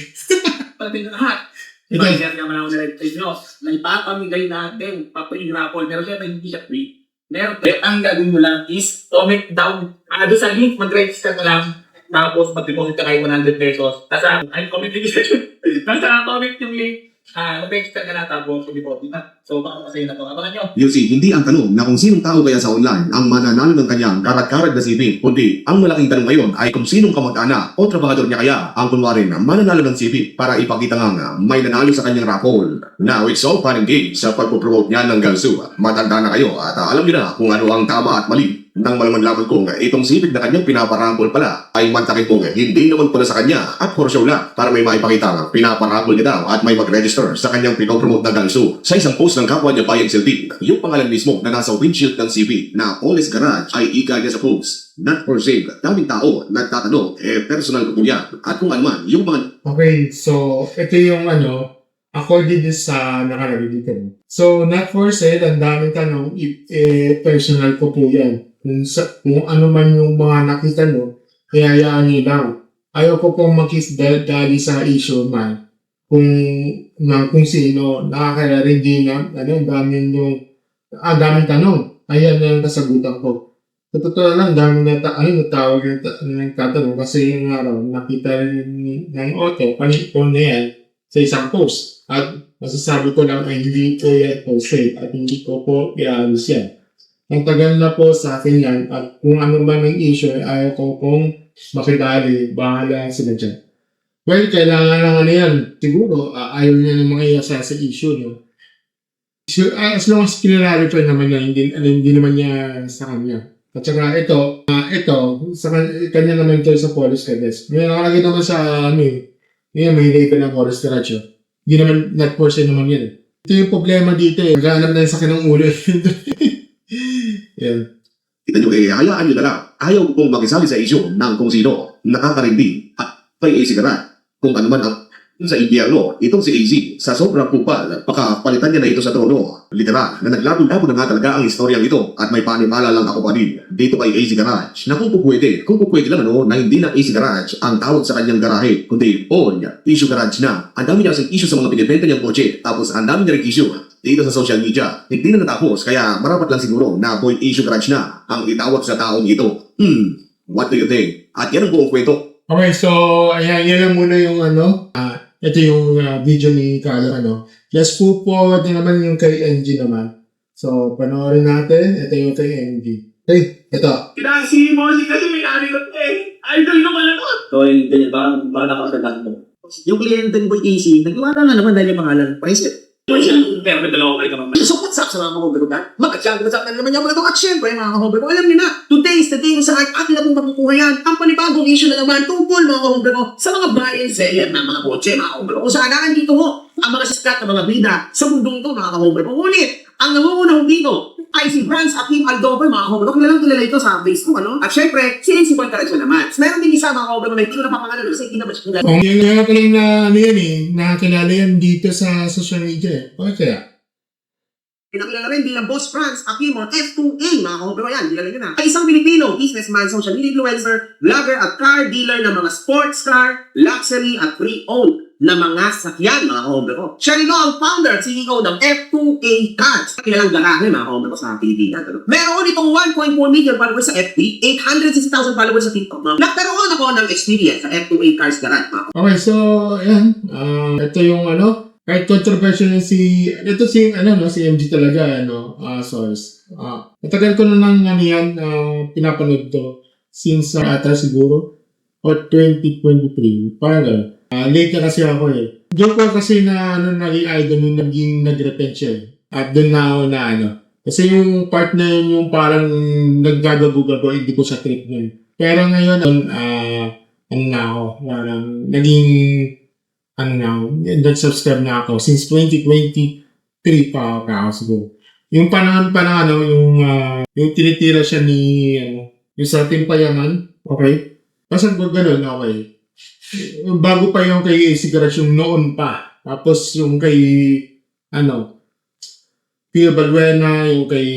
Pati na lahat. Ito. Pag-share naman ako na sa inyo, na ipapamigay natin, papayurapol, pero syempre hindi siya free. Meron tayo, ang gagawin mo lang is comment down. Doon sa link, mag-register ka lang. Tapos mag-deposit ka kayo 100 pesos. Tapos ay comment link yun. Nasa comment yung link. Mag-register ka na tapos mag-deposit na. So baka masaya na ito. Abangan nyo. You see, hindi ang tanong na kung sinong tao kaya sa online ang mananalo ng kanyang karat-karat na CV, kundi ang malaking tanong ngayon ay kung sinong kamag-anak o trabahador niya kaya ang kunwari na mananalo ng CV para ipakita nga may nanalo sa kanyang raffle. Now, it's all fun and games sa pagpo-promote niya ng Galsu. Matanda na kayo at alam niyo na kung ano ang tama at mali. Nang malaman kong itong sipit na kanyang pinaparampol pala ay mantakin kong hindi naman pala sa kanya at for show lang para may maipakita ng pinaparampol niya daw at may mag-register sa kanyang pinopromote na Galsu. Sa isang post ng kapwa niya Bayang Silvi, yung pangalan mismo na nasa windshield ng CV na Oles Garage ay ika niya sa post. Not for sale. Daming tao nagtatanong, personal ko po yan. At kung ano man, yung mga Okay, so ito yung according din sa nakalagay dito. So, not for sale, ang daming tanong, personal ko po yan. Kung ano man yung mga nakita nyo, hayaan nyo lang. Ayaw ko pong makisdali sa issue man. Kung sino, nakakayari din na, daming tanong. Ayan na yung kasagutan ko. Sa totoo lang, daming natawag yung nagtatanong kasi yung araw, nakita rin ng auto, panipon na yan sa isang post. At masasabi ko lang ay hindi ko yan po safe at hindi ko po i-alis yan. Ang tagal na po sa akin yan at kung ano man ang issue ay ayaw ko kung makidali, bahala sila dyan. Well, kailangan lang yan. Siguro, ayaw niya ng mga iasa sa issue, no? So, as long as kinararify naman niya, hindi naman niya sa kanya. At saka ito, sa kanya naman ito sa police cadet. May nakalagay naman sa yun, may label ng police garage. Hindi naman, not for sale naman yan. Ito yung problema dito eh. Maghanap na yung sakit ng ulo. Yeah. kita nyo hayaan nyo na lang. Ayaw ko pong makisali sa issue ng kung sino nakakarindi at may AC Garage. Kung ano man ang sa impyerno, itong si AZ, sa sobrang kupal, pakapalitan niya na ito sa trono. Literal, na naglabo-labo na nga talaga ang istoryang ito at may panimala lang ako pa rin dito kay AZ Garage na kung pwede lang na hindi na AZ Garage ang tawag sa kanyang garahe, kundi issue garage na. Ang dami niya kasing issue sa mga pinibenta niyang kotse, tapos ang dami niya rin issue dito sa social media. Hindi na natapos, kaya marapat lang siguro na issue garage na ang itawag sa taong ito. What do you think? At yan ang buong kwento. Okay, so, ayan, yan lang muna yung ito yung video ni Carlo, Just forward na naman yung kay NG naman. So, panoorin natin. Ito yung kay NG. Hey, ito. Kinasi mo, si kasi may anilot eh. Idol naman ako. So, yung ganyan, parang nakakasagan mo. Yung kliyente ng Boy AC, nagtiwala nga naman dahil yung pangalan. Paisip. Pero may dalawa kayo ka naman. So what's up sa mga kahobero ka? Magkatsyago-tsyago na naman yung mga ito. At syempre, mga kahobero, alam niyo na, today is the day sa atin na pong makukuha yan. Ang panibagong issue na naman, tungkol mga kahobero, sa mga buy and seller ng mga kotse, mga kahobero. Kung saan andito ho, ang mga siskat ng mga bida sa mundong ito, mga kahobero. Ngunit, ang nangungunang dito ay si Franz Akim Aldover, mga kahobero. Kilalang ito sa Facebook, At syempre, si NC Pantaracho naman. Meron din isa, mga kahobero, na hindi ko napapangalan kasi hindi naman siya. Kung yung nga pala na nakakilala yan dito sa social media. Okay kaya? Pinakilala rin bilang Boss Franz Aquimon F2A, mga kahobero yan, kilala nyo na. Ay isang Pilipino, businessman, social media influencer, vlogger at car dealer ng mga sports car, luxury at pre-owned na mga sakyan, mga kahobero. Siya rin ang founder at CEO ng F2A Cars. Kilalang garahe, mga kahobero, sa Pilipinas. Meron itong 1.4 million followers sa FB, 860,000 followers sa TikTok. Nagkaroon ako ng experience sa F2A Cars Garage, mga kahobero. Okay, so, ayan. Ito yung kahit controversial na si MG talaga, source. Matagal ko na nang pinapanood to since ata siguro or 2023. Parang gano'n. Late na kasi ako eh. Joke ko kasi na naging idol nung naging nag-repent siya eh. At doon na ako na Kasi yung part na yun yung parang naggagago-gago, hindi ko sa trip nun. Pero ngayon, naging nag-subscribe na ako since 2023 pa ako siguro. Yung panahon yung tinitira siya ni yung sa Timpayaman, okay? Basta ganun, okay. Bago pa yung kay Garage yung noon pa. Tapos yung kay Pia Balbuena, yung kay,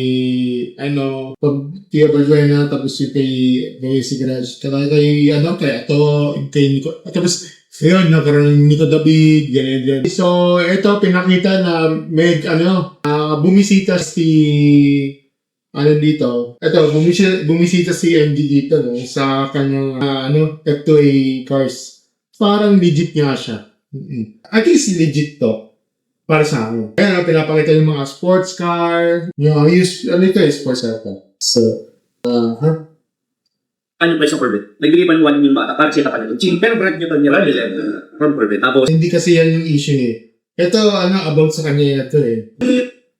pag Pia Balbuena, tapos yung kay Sigraj, kay Ato, kay Nico, tapos, ayun, nagkaroon ng Nico David, ganyan. So, ito, pinakita na bumisita bumisita si MD dito, no, sa kanyang, F2A cars. Parang legit nga siya. I think legit to. Para sa akin. Kaya pinapakita yung mga sports car. Sports car to. So, Ano ba sa Corvette? Nagbigay pa ng 1 million bata para siya kapalito. Pero brand nyo to niya from Corvette. Tapos, hindi kasi yan yung issue eh. Ito, about sa kanya ito eh.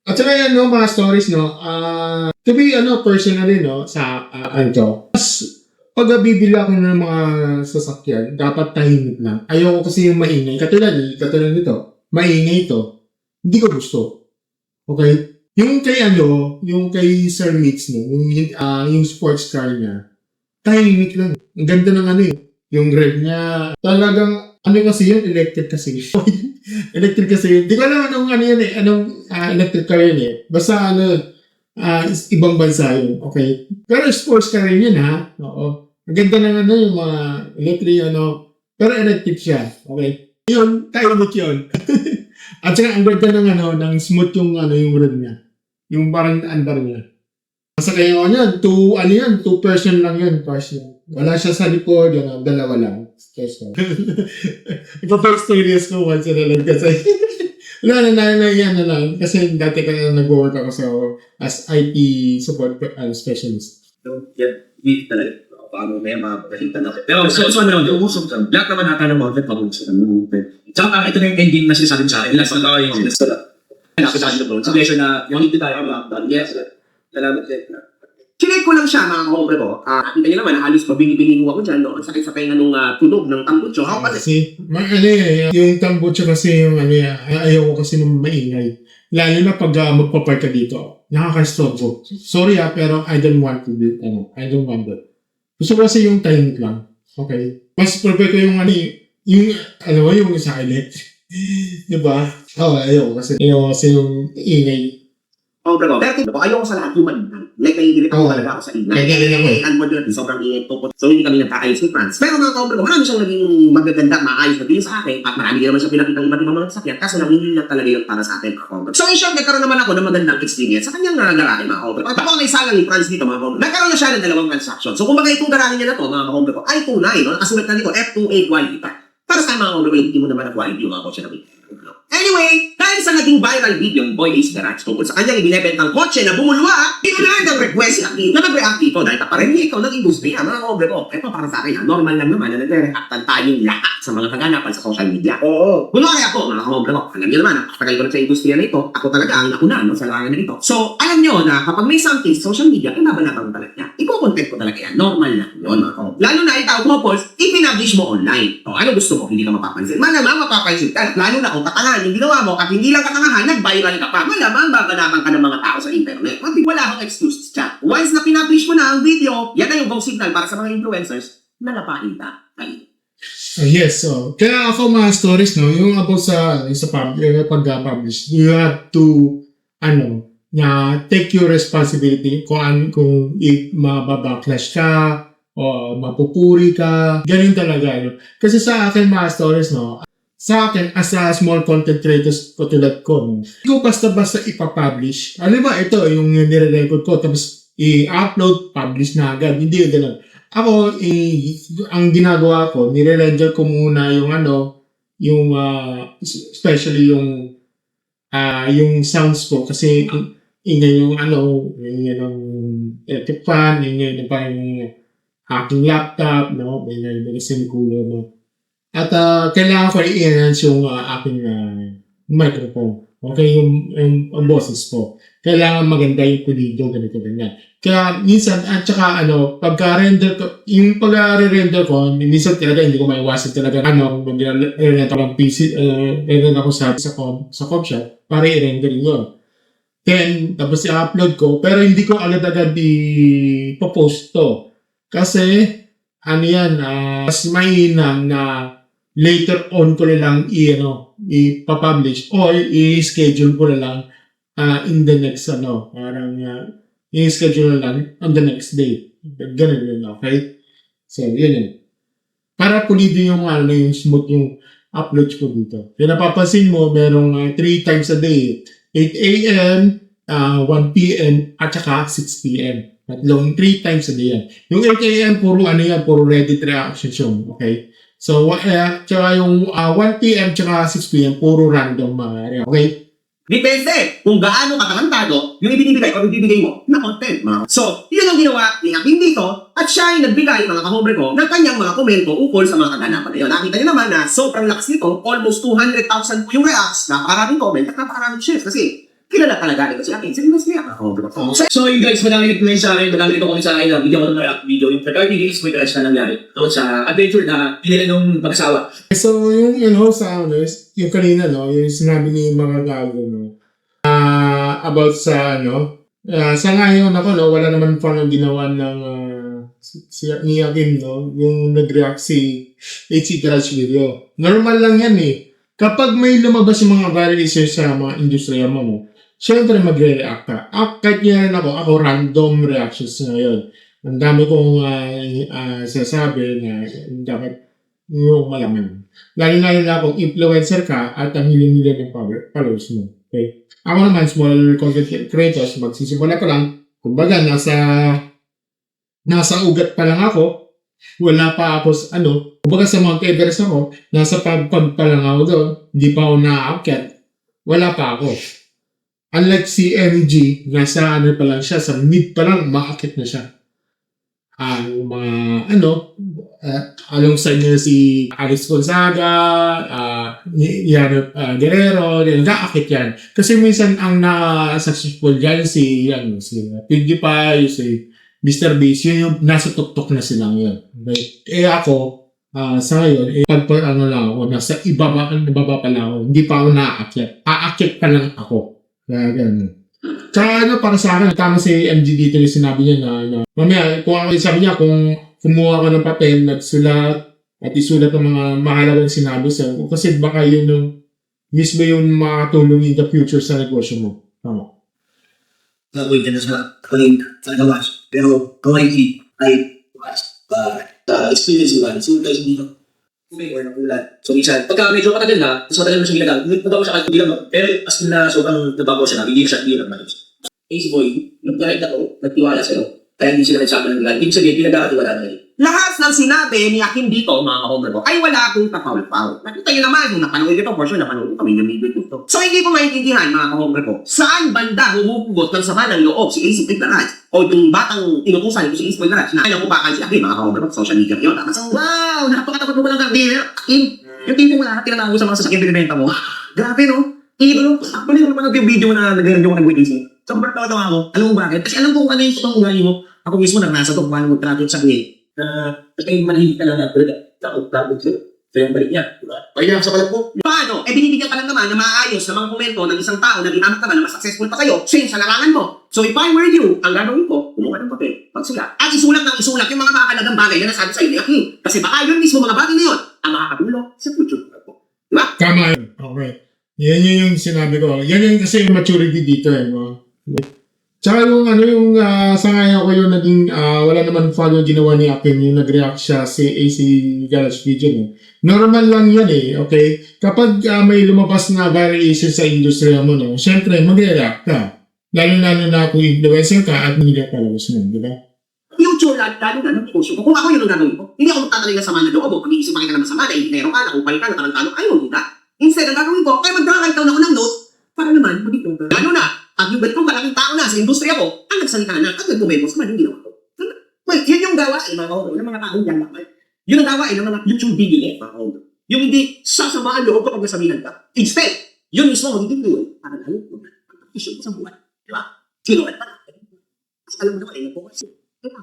At saka yan, mga stories, to be, personally, sa, pag bibili ako ng mga sasakyan, dapat tahimik lang. Ayoko kasi yung maingay. Katulad nito, maingay ito. Hindi ko gusto. Okay? Yung kay Sir Mitch, yung sports car niya, tahimik lang. Ang ganda ng yung red niya. Talagang, kasi yun, electric kasi. Electric kasi yun. Di ko alam anong electric car yun eh. Basta ibang bansa yun. Okay? Pero sports car rin yun ha. Oo. Ang ganda ng yung mga electric, pero electric siya. Okay? Yun, tahimik yun. At saka ang ganda ng smooth yung red niya. Yung parang andar niya. Basta kayo yan, 2 person lang yun, person. Wala siya sa likod, dalawa lang. So, ito-first series ko once na lang kasi. Wala na yan na lang. Kasi dati ka nag-work ako as IT support specialist. hindi talaga. Paano may mga pakita na. Pero so ano naman, umusog sa lahat naman natin ng mga pag-uusap ng movement. Tsaka ito na yung ending na sinasabi sa akin. Last na yung nakita ko sa pleasure na yung hindi tayo yes. Salamat din. Chinek ko lang siya, mga kahobre ko. Kita niyo naman, halos mabini-bini ako dyan, no? Sakit sa kanya nung tunog ng tambutso. Ako kasi, Kasi, yung tambutso kasi yung ayaw ko kasi nung maingay. Lalo na pag magpapark ka dito. Nakaka-stop. Sorry pero I don't want to do it. I don't want that. Gusto ko kasi yung timing lang. Okay? Mas prefer ko yung yung silent. Diba? Ayaw kasi yung ingay. kahobre ko. Pero ayoko sa lahat yung manintang. Like, naiingirit ako talaga ako sa ingay. Kaya ganun ako eh. Unmodern, sobrang ingay po. So, hindi kami nagkakaayos ni Franz. Pero mga kahobre ko, marami siyang naging magaganda, maayos na din sa akin. At marami din naman siya pinakita ng iba't ibang mga sasakyan. Kaso lang, hindi lang talaga yung para sa atin, mga kahobre. So, in short, nagkaroon naman ako ng magandang experience sa kanyang garahe, mga kahobre. At ako ang isa lang ni Franz dito, mga kahobre. Nagkaroon na siya ng 2 transaction. So, kumbaga itong garahe niya na to, mga kahobre ko, ay tunay, no? Nakasulat na dito, F28 quality pa. Para sa mga kahobre ko, hindi mo naman na-quality yung mga kotse na anyway, dahil sa naging viral video yung Boy Ace Garage tungkol sa kanyang ibinebentang kotse na bumulwa, pinunaan ng request si Aki na nag-react dito dahil taparin ikaw ng industriya, mga kaobre ko. Ito para sa akin, normal lang naman na nag-reactan tayong lahat sa mga kaganapan sa social media. Oo. Kunwari ako, mga kaobre ko, alam niyo naman, nakatagal ko na sa industriya na ito, ako talaga ang nauna sa larangan na ito. So, alam niyo na kapag may something sa social media, kinabanatang talaga niya. Iko-content ko talaga yan. Normal lang yun, mga kaobre. Lalo na itaw mo, post, ipinablish mo online. O, ano gusto mo? Hindi ka mapapansin. Malamang mapapansin ka. Lalo na kung katangahan yung ginawa mo at hindi lang katangahan, nag-viral ka pa. Malamang babanakan ka ng mga tao sa internet. Wala akong excuse chat. Once na pinablish mo na ang video, yan na yung go signal para sa mga influencers, nalapain ka. Yes, so kaya ako mga stories yung about sa pag-publish, you have to take your responsibility kung mababacklash ka o mapupuri ka, ganun talaga. Kasi sa akin mga stories, sa akin, as a small content creators katulad ko, hindi ko basta-basta ipapublish. Alam ba, ito, yung nire-record ko, tapos i-upload, publish na agad. Hindi yung gano'n. Ako, ang ginagawa ko, nire-render ko muna especially yung sounds ko. Kasi, ingay yung electric fan, ingay yung aking laptop, ingay yung semicolon, At kailangan ko i-enhance yung aking microphone. Okay, yung boses ko. Kailangan maganda yung kulido, ganito, ganyan. Kaya minsan, at saka pagka-render ko, yung pag-render ko, minsan talaga hindi ko maiwasan talaga kung mag-render ako ng PC, render ako sa Comshop para i-render yun. Then, tapos i-upload ko, pero hindi ko agad-agad i-post to. Kasi, mas mainam na later on ko na lang i-publish or i-schedule ko na lang in the next, parang yung schedule lang on the next day. Ganun yun, okay? So, yun yun. Para pulido yung, yung smooth yung upload ko dito. Kaya napapansin mo, merong 3 times a day. 8 a.m., 1 p.m., at saka 6 p.m. Tatlong 3 times a day yan. Yung 8 a.m., puro Reddit reactions yun, okay? So, tsaka yung 1 p.m. tsaka 6 p.m. puro random okay? Depende kung gaano katalantado yung ibinibigay o ibibigay mo na content. So, yun ang ginawa ni Akin dito at siya ay nagbigay mga kahombre ko ng kanyang mga komento ukol sa mga kaganapan na yun. Nakita niyo naman na sobrang lakas nito, almost 200,000 po yung reacts, napakaraming comment at napakaraming shares kasi kilala talaga nito si Akin. Sinilas niya mga kahombre ko. So yun guys, madami nag-comment sa akin, madami nito comment sa akin na hindi ako nag-react video. Yung regarding this, may crash na nangyari. Tungkol sa adventure na pinila nung mag-asawa. So, yung, sa yung kanina, yung sinabi ni mga gago, about sa, sa ngayon ako, wala naman pa nang ginawa ng, ni Akin, yung nag-react si HC Garage video. Normal lang yan Kapag may lumabas yung mga viral issues sa mga industriya mo, syempre magre-react ka. Kahit yan ako random reactions ngayon. Ang dami kong sasabi na dapat yung malaman. Lalo na kung influencer ka at ang hiling-hiling ng followers mo. Okay? Ako naman, small content creators, magsisimula pa lang. Kumbaga, nasa ugat pa lang ako. Wala pa ako, kumbaga sa Mount Everest ako, nasa pagpag pa lang ako doon. Hindi pa ako naaakyat. Wala pa ako. Unlike si MG, nasa pa lang siya, sa mid pa lang, maakit na siya. Yung mga, alongside niya si Alex Gonzaga, Guerrero, nag-aakit yan. Kasi minsan ang na-successful dyan si PewDiePie, si Mr. Beast, yun yung nasa tuktok na silang yun. Okay? Ako, sa ngayon, lang ako, nasa ibaba pa lang ako, hindi pa ako naaakyat. Aakyat pa lang ako. Kaya gano'n. Tsaka para sa akin, tama si MG dito yung sinabi niya na mamaya, sabi niya, kung kumuha ka ng papel, nagsulat, at isulat ang mga mahalagang sinabi sa kasi baka yun mismo yung makatulong in the future sa negosyo mo. Tama. Gagawin ka na sa gawas. Pero gawin ay experience mo lang. So, guys, hindi lang. Or nakulat. So, minsan, pagka medyo matagal na, mas matagal mo siya ginagamit, nagbabago siya kahit hindi lang, pero as in na sobrang nabago siya na, hindi lang malos. Easy boy, yung kahit ako, nagtiwala sa'yo, kaya hindi sila nagsabi ng galing. Ibig sabihin, pinagkakatiwala na yun. Lahat ng sinabi ni Akin dito, mga kahombre ko, ay wala akong kapaw-paw. Nakita nyo naman, nung napanood ito, for sure, napanood ko kami ng video ito. So, hindi ko maintindihan, mga kahombre ko, saan banda humupugot ng sama ng loob si AC Garage o yung batang inutusan ko si AC Garage na alam ko bakal si Akin, mga kahombre ko, social media yun. So, wow, napakatakot mo walang gardiner. Yung tipo mo lahat, tinanong ko sa mga sasakyan binibenta mo. Grabe, no? Idolo, actually, naman naman yung video na nag-review ko ng witness. Sobrang tawa ako. Alam mo bakit? Kasi alam ko kung ano yung totoong ugali mo. Ako mismo nasa to, paano mag-traffic sa akin. Kasi manahigit ka lang na, pero takot sa'yo. So yung balik niya, diba? Kaya sa kalag po. Paano? Binibigyan ka lang naman na maayos na mga komento ng isang tao na ginamit naman na mas successful pa kayo since sa larangan mo. So if I were you, ang gagawin ko, kumuha ng papel, pagsulat. At isulat yung mga makakalagang bagay na nasabi sa'yo ni Akin. Kasi baka yun mismo mga bagay na yun ang makakatulong sa future mo. Diba? Tama yun. Okay. Yan yung sinabi ko. Yan yung kasi yung maturity dito Tsaka yung sa ngayon ko yung naging, wala naman follow ginawa ni Akin, yung nag-react siya si AC Garage video. Normal lang yan okay? Kapag may lumabas na viral issue sa industriya mo, syempre mag-react ka. Lalo na kung influencer ka at hindi ka palabas mo, di ba? Future, lalo ng negosyo ko. Kung ako yun ang gagawin ko, hindi ako magtataling na sama na loob o pag-iisip ka na masama na meron ka, nakupal ka, natarantalo, ayaw mo ka. Instead, ang gagawin ko, kaya magkakahit na ako ng note para naman magiging lalo na. At yung bet kong malaking tao na sa industriya ko, ang nagsalita na at nagkumento sa hindi ginawa ko. Well, yun yung gawain, mga kahombre, ng mga taong yan naman. Yun ang gawain ng mga YouTube video, mga kahombre. Yung hindi sasamaan loob kapag nasabihan ka. Instead, yun mismo magiging doon para lalo mo mag-isip sa buhay. Di ba? Sinulat pa natin. Kasi alam mo naman, nagpukas yun. Di ba?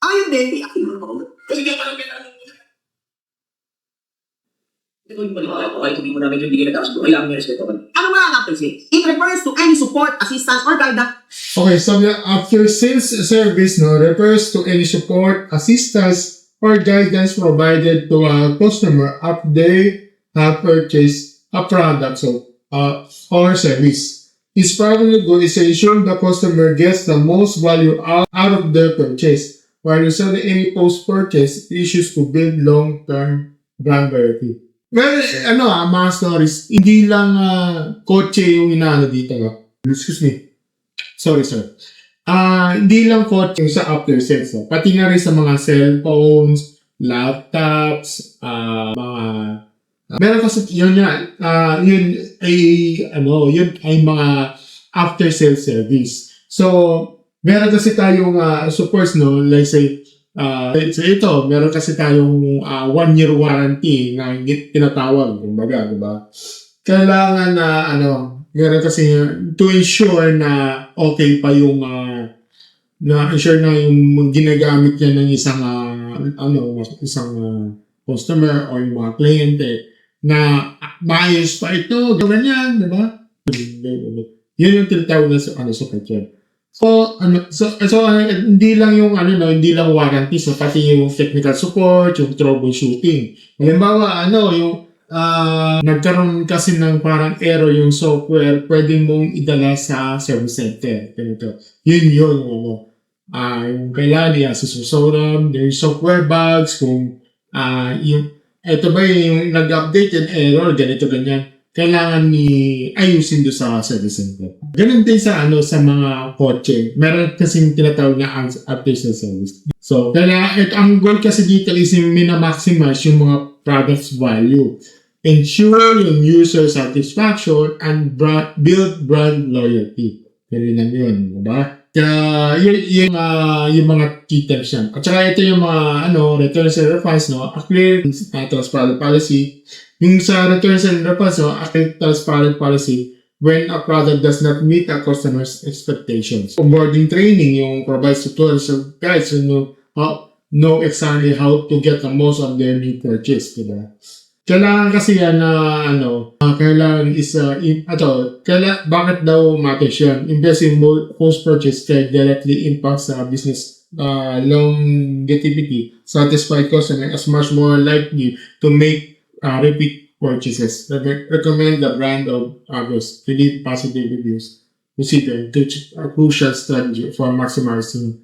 Ayun din, di Akin mga kahombre. Kasi di ako alam kaya ito yung maliwala ko kahit hindi mo namin yung bigay na tapos kailangan niya respeto. Ano mga after sales? It refers to any support, assistance, or guidance. Okay, so the after sales service refers to any support, assistance, or guidance provided to a customer after they have purchased a product or service. Is part of negotiation, the customer gets the most value out of their purchase, while resolving any post-purchase issues to build long-term brand loyalty. Well, mga stories, hindi lang kotse yung inaano dito. Excuse me. Sorry, sir. Hindi lang kotse yung sa after sales. Pati na rin sa mga cellphones, laptops, meron kasi yun ay mga after sales service. So, meron kasi tayong suppose, no, let's say ito, meron kasi tayong 1-year warranty na tinatawag, kumbaga, diba? Kailangan na, meron kasi to ensure na okay pa yung, na-ensure na yung ginagamit niya ng isang customer or yung mga kliyente na maayos pa ito, ganyan, diba? Yun yung tinatawag na supply chain. So, hindi lang yung hindi lang warranty, so pati yung technical support, yung troubleshooting. Halimbawa, yung nagkaroon kasi ng parang error yung software, pwede mong idala sa service center. Ganito. Yun, yung kailangan niya sa susuram, yung software bugs, kung ito ba yung nag-update yung error, ganito, ganyan. Kailangan ayusin doon sa service center. Ganun din sa mga kotse. Meron kasing tinatawag na after sales service. So, ang goal kasi dito is yung minamaximize yung mga products value. Ensure yung user satisfaction and build brand loyalty. Ganun lang yun, diba? Kaya yung mga key terms yan. At saka ito yung mga returns and refunds, a clear transparent policy. Yung sa returns and refunds, a clear transparent policy when a product does not meet a customer's expectations. Onboarding training, yung provides tutorials and guides to know exactly how to get the most of their new purchase, diba? Kailangan kasi yan na kailangan is bakit daw matters yan? Investing post-purchase care directly impacts the business longevity, satisfied customer as much more likely to make repeat purchases. Recommend the brand of others to leave positive reviews. Consider a crucial strategy for maximizing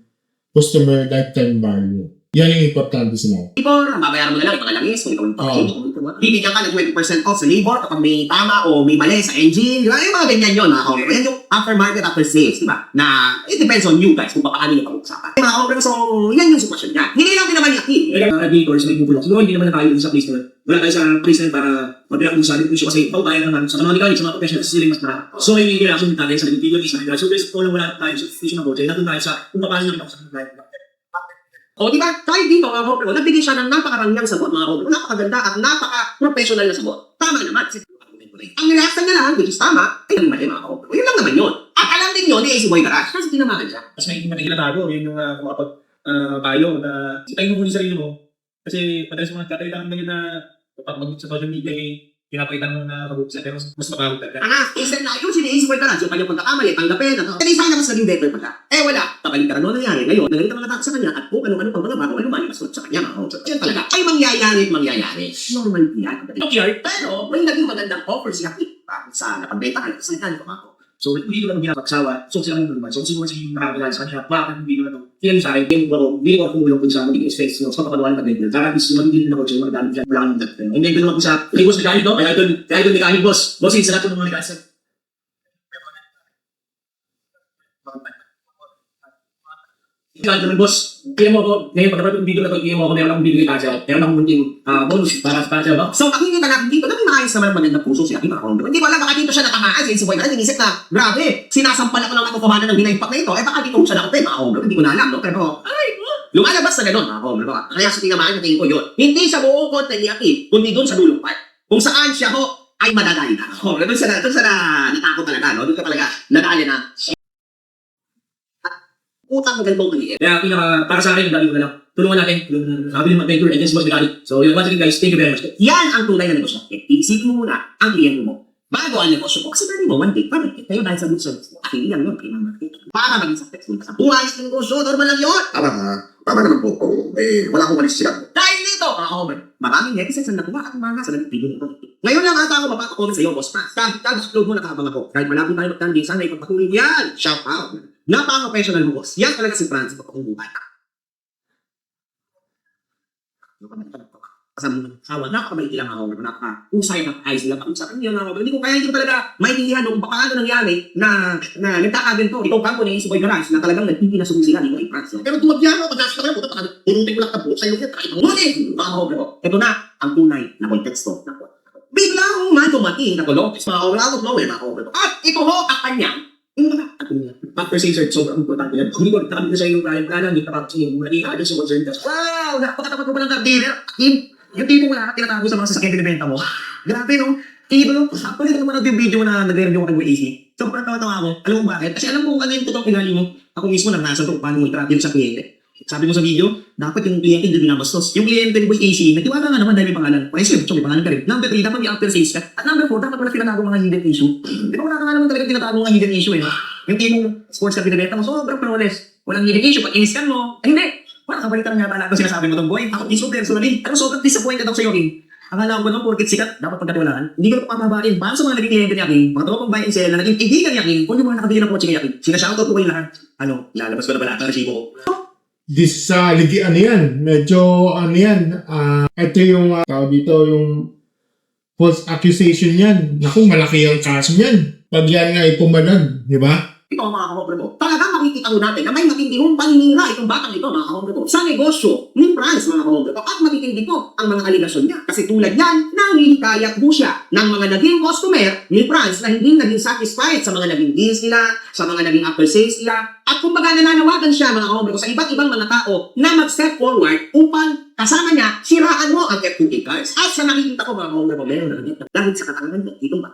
customer lifetime value. Yan yung importante sila. Labor, mabayaran mo na lang yung mga langis, kung ikaw yung pakito, bibigyan ka ng 20% off sa labor kapag may tama o may mali sa engine, di ba? Yung mga ganyan yun, mga kaobre. Yan yung aftermarket, after sales, di ba? Na it depends on you guys kung paano yung pag-usapan. Mga kaobre, so yan yung sitwasyon niya. Hindi lang din naman yakin. Aggregators, may bubulok. Siguro hindi naman na tayo sa place na wala tayo sa place na para magpinag-usapan yung issue kasi bayan naman sa mga mechanics, sa mga professionals, sila mas marami. So, may reaction din tayo sa naging is na so, guys, kung wala tayo sa situation ng bote, natin tayo sa kung paano yung sa client. O, di ba? Kahit dito, mga kaobre, nagbigay siya ng napakarangyang sagot, mga kaobre. Napakaganda at napaka-professional na sagot. Tama naman. Ang reaction niya lang, which is tama, ay mali, mga kaobre. Yun lang naman yun. At alam din yun, ni AC Boy Garage, kasi tinamahan siya. Mas may tago, yun yung kapag tayo na tayo mo sa sarili mo. Kasi madalas mga kailangan na yun na kapag mag sa social media pinapakita mo na kabuksa pero mas mapagod talaga. Instead na yun, sini-AC Boy Garage, yung kanyang pagkakamali, tanggapin, kasi sana mas naging better pala. Wala. Kapalit ka na nangyari. Ngayon, nagalit ang mga tao sa kanya at kung ano-ano pang mga bago, ano man, ipasunod sa kanya, mga kaobre. Yan talaga. Ay mangyayari. Normal yan. Pero may naging magandang offer siya sa napagbenta ka sa kanya, mga kaobre. So, hindi ko naman ginapagsawa. So, sila naman naman. So, siguro sa yung nakakilala sa kanila, bakit hindi ko na ito? Kaya sa akin, hindi ko kumulong kung sa magiging space no? So, kapagawa ng pag-date. Kaya gusto magiging na ko siya, magdamit siya, wala kang dati. Hindi ko naman kung sa, kay boss mechanic, no? Kaya doon mechanic, boss. Boss, sa lahat ng mga mechanic. Kaya naman, boss, kaya mo ako, ngayon pagkapat yung video na ito, kaya mo ako, meron akong bibigay kasi, meron akong munting bonus para siya, ba? So, pakinggan natin dito, naging maayos naman magandang puso siya, mga kaobre. Hindi ko alam baka dito siya natamaan, si Boy Garage, inisip na, grabe, sinasampal ako ng katotohanan ng binaipak na ito, baka dito ko siya nakapin, mga kaobre. Hindi ko na alam, no? Pero, lumalabas na gano'n, mga kaobre. Kaya sa tinamaan natin ko yun. Hindi sa buong content ni Akin, kundi doon sa dulong part. Kung saan siya ho, ay madadali na. Doon sa natakot talaga, no? Doon ka talaga, nadali na. Utang magandang maliit. Kaya para sa akin, dali ko na lang. Tulungan natin, sabi ng mag-maker against boss mechanic. So, yun, once again guys, thank you very much. Yan ang tunay na negosyo. Iisipin mo muna ang kliyente mo. Bago ang negosyo mo. Kasi dali mo, one day, pamikit kayo dahil sa good service mo. Akin yan yun, kailangan natin. Para maging successful ka sa buhay sa negosyo, normal lang yun. Tama naman po, wala akong malis siya. Dahil dito, mga kahomer, maraming netizens ang nakuha at mga sa nag-video nito. Ngayon lang ata ako mapapakomment sa iyo, Boss Franz. Tag-upload mo nakabang ako. Kahit malapit tayo magtanding, sana ipagpatuloy mo yan. Shout out. Napaka-professional mo, boss. Yan talaga si Franz. Ipagpakubuhay. Kasama, napakabait lang ako. Napaka-usay na ayos nila. Pag-usapan niyo na ako. Hindi ko talaga maintindihan kung paano nangyari na nagkakaganto. Itong company, si Boy Garage, na talagang nagpipinasuhin sila dito kay Franz. Pero tuwag yan ako. Pag-asok kayo, purutin ko lang tabo. Sa'yo kaya tayo. Ngunit, ito na ang tunay na konteksto. Bigla akong dumating na tulong. Mga out of nowhere, mga kahomer. At ito ho, ang kanyang After say, sir, sobrang importante yan. Kung hindi ko, nakabit na siya yung kaya plano, hindi tapos yung mali, I just concerned ka. Wow! Napakatapat mo palang ka-dealer. Yung tipo wala ka tinatago sa mga sasakyan binibenta mo. Grabe, no? Tipo, actually, naman nag-video na nag-review ko kay AC. Sobrang tawa-tawa ako. Alam mo bakit? Kasi alam mo kung ano yung totoong pinali mo. Ako mismo naranasan ko kung paano mo i-trap sa kliyente. Sabi mo sa video, dapat yung kliyente hindi binabastos. Yung kliyente ni Boy AC, nagtiwala nga naman dahil may pangalan. Pwede siya, may pangalan ka rin. Number 3, dapat may after sales ka. At number 4, dapat wala tinatago mga hidden issue. Di ba wala ka nga naman talaga tinatago mga hidden issue eh. Yung tipong sports car binibenta mo, sobrang flawless. Walang hidden issue, pag in-scan mo, hindi. Parang kabalitan nga pala ito sinasabi mo itong boy. Ako mismo personally, ano sobrang disappointed ako sa iyo, King. Akala ko ba naman, porkit sikat, dapat pagkatiwalaan. Hindi ko na papabain. Para sa mga naging kliyente ni King, mga tawag buy and sell na naging kaibigan ni King, kung yung mga nakabili ng kotse ni King, sinashoutout ko kayo lahat. Ano, lalabas ko na pala ang resibo ko. This ano yan, medyo ano yan, ito yung tawag dito, yung false accusation yan. Naku, malaki ang kaso yan. Pag yan nga ipumanan, di ba? Ito mga kahobre mo, talagang makikita ko natin na may matindihong paninira itong batang ito mga kahobre mo sa negosyo ni Franz mga kahobre mo at matitindi po ang mga aligasyon niya kasi tulad niyan, nanghihikayat po siya ng mga naging customer ni Franz na hindi naging satisfied sa mga naging deals nila, sa mga naging after sales nila at kumbaga nananawagan siya mga kahobre mo sa iba't ibang mga tao na mag-step forward upang kasama niya, siraan mo ang F2A cars. At sa nakikita ko mga kahobre mo, meron na dito dahil sa katangan mo, itong ba?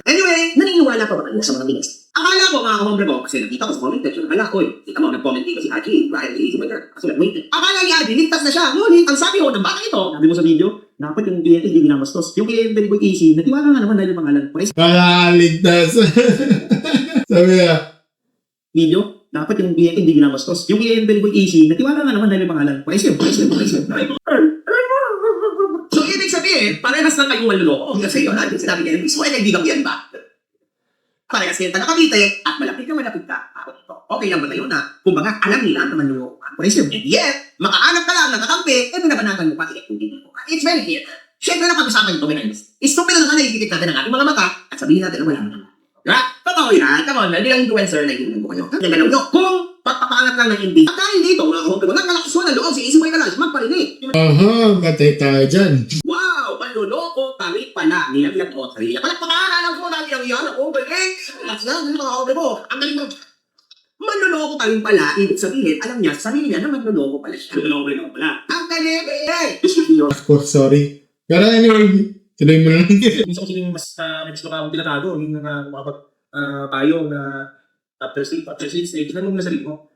Anyway, naniniwala pa ba kayo sa mga bigas? Akala ko mga kahombre mo, kasi nakita ko sa comment section, akala ko kita mo, nag-comment dito si Haji, Brian, easy my God, kasi wait. Akala ni Haji, ligtas na siya, ngunit ang sabi ko ng bata ito, sabi mo sa video, dapat yung kliyente hindi binamastos. Yung kliyente ni Boy AC, natiwala nga naman dahil yung pangalan. Kakaligtas. Sabi niya, Video, dapat yung kliyente hindi binamastos. Yung kliyente ni Boy AC, natiwala nga naman dahil yung pangalan. Presyo. So, ibig sabihin, parehas lang kayong maluloko. Kasi yun, natin sinabi kayo, mismo ay nagbigang yan ba? Parehas kayo taga Cavite at malapit ka. Okay lang ba na yun na? Kumbaga, alam nila na manluloko. Presyo. Yet, makaanap ka lang, nakakampi, binabanatan mo pa. It's very clear. Siyempre na pag-usapan ito, Benanis. Istupid na naman na ikikit natin ang ating mga mata at sabihin natin na wala naman. Diba? Totoo yan. Come on, hindi lang influencer na yung ko kayo. Nagalaw nyo. Kung pagpapangat lang ng hindi. At dahil dito, mga kahombre mo, nagmalakas mo na loob si Easy Boy Garage, magparinig. batay tayo dyan. Wow! Panloloko, tarik pala. Nilaglag o tarik. Palakpakan ko na yan. Ako, galing. Lakas na, mga kahombre mo. Ang galing mo. Manloloko pa rin pala, ibig sabihin, alam niya, sa sarili niya na manloloko pala siya. Manloloko pala. Ang galing, Of course, sorry. Pero anyway, tuloy mo lang. Minsan kasi yung mas gusto ka akong tinatago, yung makapag tayo na after stage, tignan mo na sarili mo.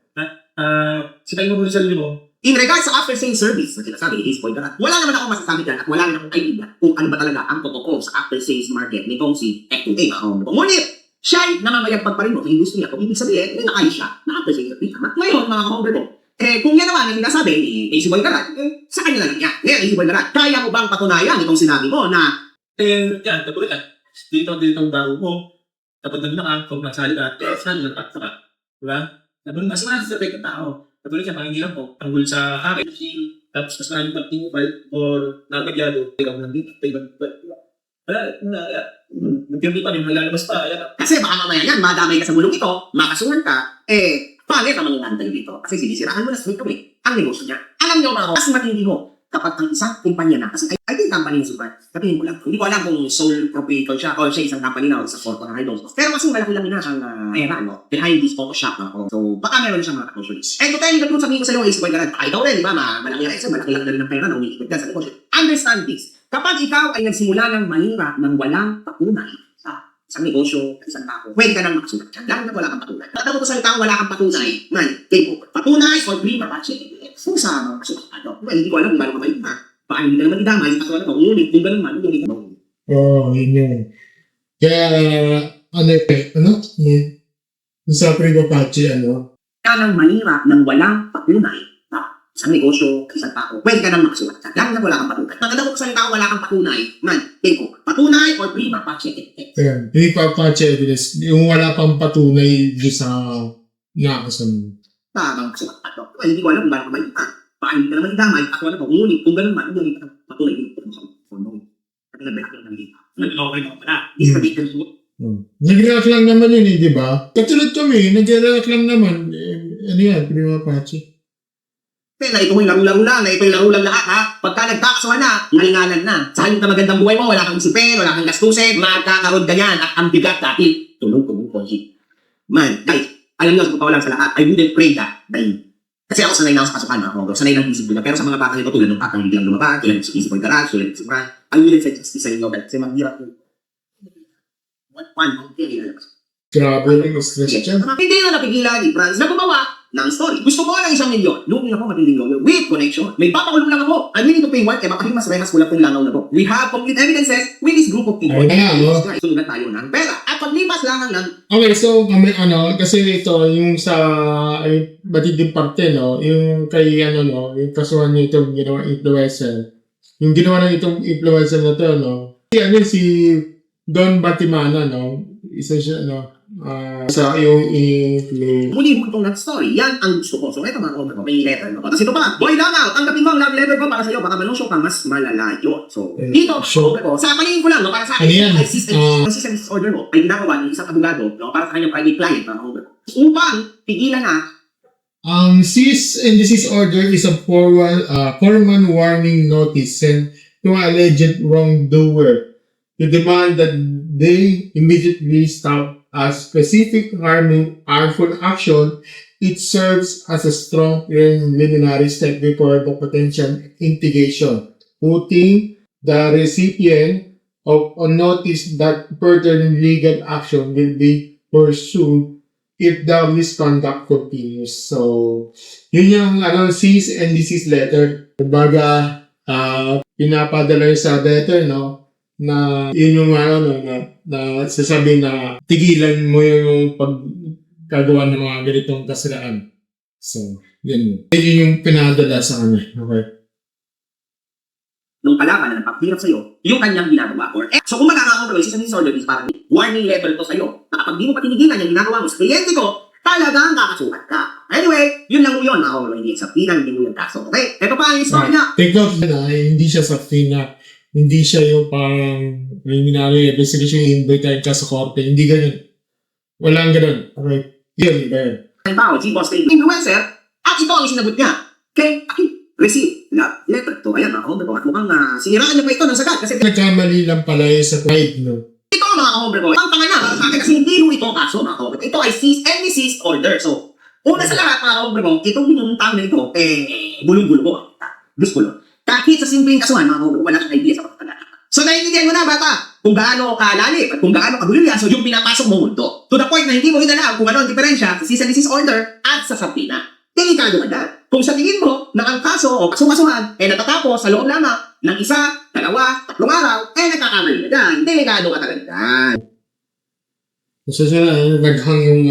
Sitayin mo muna sa sarili mo. In regards sa after sales service, na sinasabi ni Easy Boy Garage, wala naman ako masasabi dyan at wala rin akong idea kung ano ba talaga ang totoo sa after sales market nitong si F2A. Ngunit, siya'y namamayagpag pa rin mo sa industriya. Kung ibig sabihin, may nakay siya na after sales service. Ngayon, mga kahombre mo, kung yan naman ang nasabi ni Easy Boy Garage, sa kanya lang yan. Ngayon, Easy Boy Garage, kaya mo bang patunayan itong sinabi mo na Yan, katulad ka. Dito ang bago mo. Kapag nagnaka, kung nasali ka, sali lang ka. Diba? Mas marami sa ng tao. Katulad ka, pangingilan ko, tanggol sa akin. Tapos mas marami pang tinupal or nagagyado. Ikaw nandito, wala, nagkirdi pa rin, malalabas pa. kasi baka mamaya yan, madamay ka sa bulong ito, makasuhan ka, pangit ang manginantay dito. Kasi sinisiraan mo na straight away ang negosyo niya. Alam niyo mga mas matindi mo kapag ang isang kumpanya na, kasi I think company yung super, sabihin ko lang, hindi ko alam kung sole proprietor siya o siya isang company na sa Photoshop na I don't know. Pero mas malaki lang na siyang era, no? Behind this Photoshop na ako. So, baka meron na siyang mga accessories. And to tell you the truth, sabihin ko sa iyo, Easy Boy Garage, ikaw rin, di ba? Malaki lang na rin ng pera na umiikot ka sa negosyo. Understand this. Kapag ikaw ay nagsimula ng manira ng walang patunay sa negosyo, sa isang tao, pwede ka nang makasulat dyan. Lalo na wala kang patunay. Tatapos ko sa itang wala kang patunay, man, game over. Patunay or prima patch, kung sa kasulat ka, well, hindi ko alam kung gano'n kamay ha. Paano hindi ka naman idamay, at wala mo, ngunit, kung gano'n man, ngunit ka mo. Yun yun. Kaya, yung sa Prima Pache, Ka nang manira ng walang patunay isang negosyo, isang tao, pwede ka nang makasulat ka. Lalo na wala kang patunay. Maganda ko sa tao, wala kang patunay. Man, take ko. Patunay or prima facie. Ayan, hindi pa evidence. Yung wala pang patunay doon sa nakasama. Tamang kasulat ka. Well, hindi ko alam kung paano ka ba yun. Paano ka naman damay, ako alam ko, ngunit kung ganun man, ngunit ang patunay yun. At nabalik ko ng dito. Nag-okay na pala. Hindi ka dito suot. Nag-react lang naman yun di ba? Katulad kami, nag-react lang naman. Ano yan, prima facie. Kaya ito yung laro-laro lang, ito yung laro lang lahat ha. Pagka nagkakasuhan na, halinganan na. Sa halip na magandang buhay mo, wala kang isipin, wala kang gastusin, magkakaroon ka yan at ang bigat dahil tulog ko mo, Man, guys, alam nyo, sa totoo lang sa lahat, I wouldn't pray that day. Kasi ako sanay na ako sa pasukan, mga kogo, sanay lang isip ko na. Pero sa mga bata nito, tulad ng patang hindi lang lumabas, tulad ng isip ko yung garage, tulad ng isip ko, I wouldn't say justice sa inyo, kasi maghirap yun. One, hindi lalabas. Grabe yung stress dyan. Hindi na napigilan ni Franz na gumawa ng story. Gusto ko ng 1 milyon. Looking ako matinding lawyer with connection. May papakulong lang ako. I'm willing to pay what? Kaya makahimas rehas ko lang kung langaw na to. We have complete evidences with this group of people. Ay, nga, no? Sunugan tayo ng pera. At paglipas lang ng Okay, so kami kasi ito yung sa batiding parte no, yung kay yung kasuhan niya itong ginawa influencer. Yung ginawa ng itong influencer na to no. Si Don Batimana no, isa siya no. Sa yung muli mo itong story. Yan ang gusto ko. So ito mga komento, may letter no. Tapos ito pa, boy langaw, tanggapin mo ang love letter ko para sa'yo. Baka manusyo ka mas malalayo. So dito, so, ko, sa paningin ko lang no, para sa ano yan? akin, ay system order mo, ay ginagawa ng isang abogado no, para sa kanyang private client. Upang pigilan na cease and desist order is a formal warning notice sent to an alleged wrongdoer to demand that they immediately stop a specific harmful action. It serves as a strong preliminary step before the potential litigation, putting the recipient on notice that further legal action will be pursued if the misconduct continues. So, yun yung cease and desist letter. Kumbaga, pinapadala sa letter, no? Na yun yung na sasabihin na tigilan mo yung pagkagawa ng mga ganitong kasiraan. So, yun. Yun yung pinadala sa kanya. Okay. nung kalaban na nagpapahirap sa'yo, yung kanyang ginagawa. So kung magkakakompromise, isa disorder is parang warning letter to sa'yo. Na kapag di mo patinigilan yung ginagawa mo sa kliyente ko, talagang kakasukat ka. Anyway, yun lang mo yun. Ako, hindi sa pinan, hindi mo yung kaso. Okay? Ito pa ang story niya. Take note na, hindi siya sa fina. Hindi siya yung parang preliminary investigation yung invite ka sa korte. Hindi ganun. Walang ganun. Okay. Yun, iba yun. Halimbawa, G-Boss Trade Influencer, at ito ang sinagot niya. Okay? Receive. Letter to. Ayan, ako, at mukhang siniraan niya pa ito ng sagat. Kasi Nagkamali lang pala yung sa pride, no? ito mga kahombre ko. Ang tanga na. Kasi hindi mo ito kaso, mga kahombre. Ito ay cease and desist order. So, una sa lahat, mga kahombre ko, itong binuntang na ito, bulong-gulo ko. Gusto-gulo. Kahit sa simpleng kasuhan, mga kahombre ko, wala siyang idea sa pagkakala. So, naiintindihan mo na, bata, kung gaano kalalim at kung gaano kagulo yan, so yung pinapasok mo mundo. To the point na hindi mo inalaw kung ano ang diferensya sa cease and desist order at sa sabina. Delikado ka dyan. Kung sa tingin mo na ang kaso o kasumasuhan natatapos sa loob lamang ng 1, 2, 3 araw, nagkakamali ka dyan. Delikado ka talaga dyan. Kasi siya, naghang yung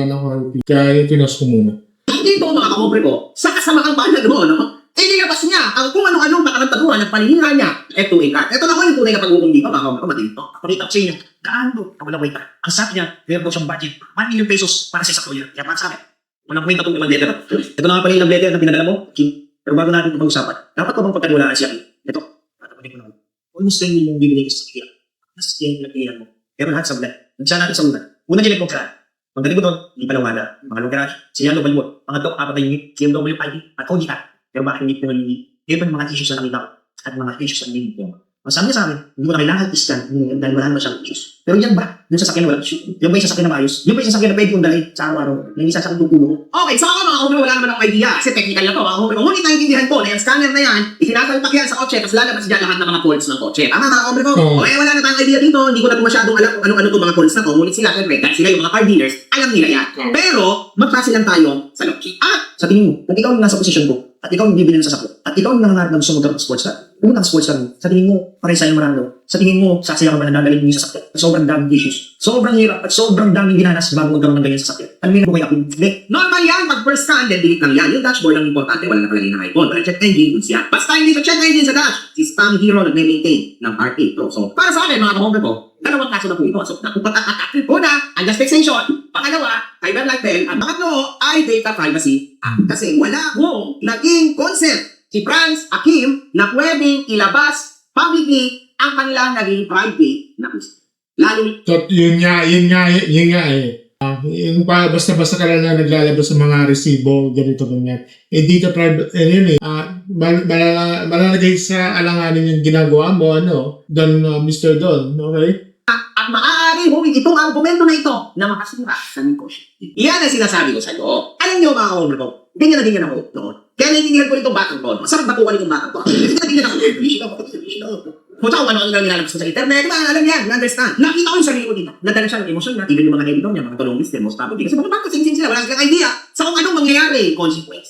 kaya yung pinos ko muna. Dito mga kakombre ko, sa kasamaang banal mo, no? Inilabas niya ang kung ano-anong nakakantaduhan ng paninira niya. Ito na ko yung tunay na pag-uundi ko, mga kakombre ko, matindi to. Pakita ko sa inyo, gaano walang wait. Ang sabi niya, meron daw siyang budget, 1 million pesos para sa isang lawyer. Kaya para sa akin, walang kwenta itong letter. Ito na nga pala yung letter na pinadala mo, Kim. Pero bago natin ito pag-usapan, dapat ko bang pagkatiwalaan siya? Ito, patapanin ko na. Almost 10 million bibigay ko sa kaya. Mas yan yung nagpilihan mo. Pero lahat sa ulan. Nagsiya natin sa ulan. Una nila kong saan. Pagdating mo doon, hindi pa nawala. Mga garage, sinyalo balibot. Mga dok, 4 na unit, CMW ID, at audit ka. Pero bakit hindi naman hindi? Kaya pa yung mga issues na nakita ko. At mga issues na hindi ko. Masabi niya sa akin, hindi mo na kailangan iskan dahil wala naman siyang issues. Pero yan ba? Yung sasakyan na wala issue? Yung ba yung sasakyan na maayos? Yung ba yung sasakyan na pwede yung dalhin sa araw-araw? Yung isa sa kulo mo? Okay, so ako mga kumbre, wala naman akong idea. Kasi technical na to mga kumbre. Ngunit naiintindihan ko na yung scanner na yan, itinatalpak yan sa kotse, tapos lalabas dyan lahat ng mga faults ng kotse. Tama mga kumbre ko? Okay, wala na tayong idea dito. Hindi ko na ito masyadong alam kung ano-ano itong mga faults na to. Ngunit sila, syempre, dahil sila yung mga car dealers, alam nila yan. Pero, magbase lang tayo sa logic. Sa tingin mo, kung ikaw yung nasa posisyon ko, at ikaw yung bibili ng sasakyan, at ikaw yung nangangarap na gusto mo ng sports car, pumunta ng sports car mo, sa tingin mo, pare sa'yo marami, Sa tingin mo, sasaya ka ba na dadalhin mo yung sasakyan? Sobrang daming issues. Sobrang hirap at sobrang daming ginanas bago magkaroon ng ganyan sasakyan. Alam mo yun, kaya kung hindi. Normal yan, pag first ka, then delete lang yan. Yung dashboard ang importante, wala nakalagay na icon. Pero check engine, goods yan. Basta hindi sa check engine sa dash, si Spam Hero nagme-maintain ng RT Pro. So, para sa akin, mga kahombre ko, dalawang kaso na po ito. So, una, unjust fixation. Pangalawa, cyber light bell. At pangatlo, ay data privacy. Kasi wala mo naging concept si Franz Hakim na pwedeng ilabas publicly ang kanilang naging private na kusip. Lalo So, yun nga eh. Yung basta-basta ka lang na naglalabas sa mga resibo, ganito, ganyan. Eh, dito private, yun eh. Malalagay sa alanganin yung ginagawa mo, Mr. Don, okay? at maaari huwag itong argumento na ito na makasira sa negosyo. Iyan ang sinasabi ko sa iyo. Alam niyo mga kaumbre ko, ganyan na ganyan ako noon. Kaya naiintindihan ko itong batang ko. Masarap batukan itong batang ko. Ganyan ako. Punta ko ano ang nilalabas ko sa internet. Diba? Alam yan, understand. Nakita ko yung sarili ko dito. Nadala siya ng emosyon niya. Even yung mga editor niya, mga tulong lister, most probably. Kasi mga bata, sing-sing sila. Wala silang idea sa kung anong mangyayari, consequence.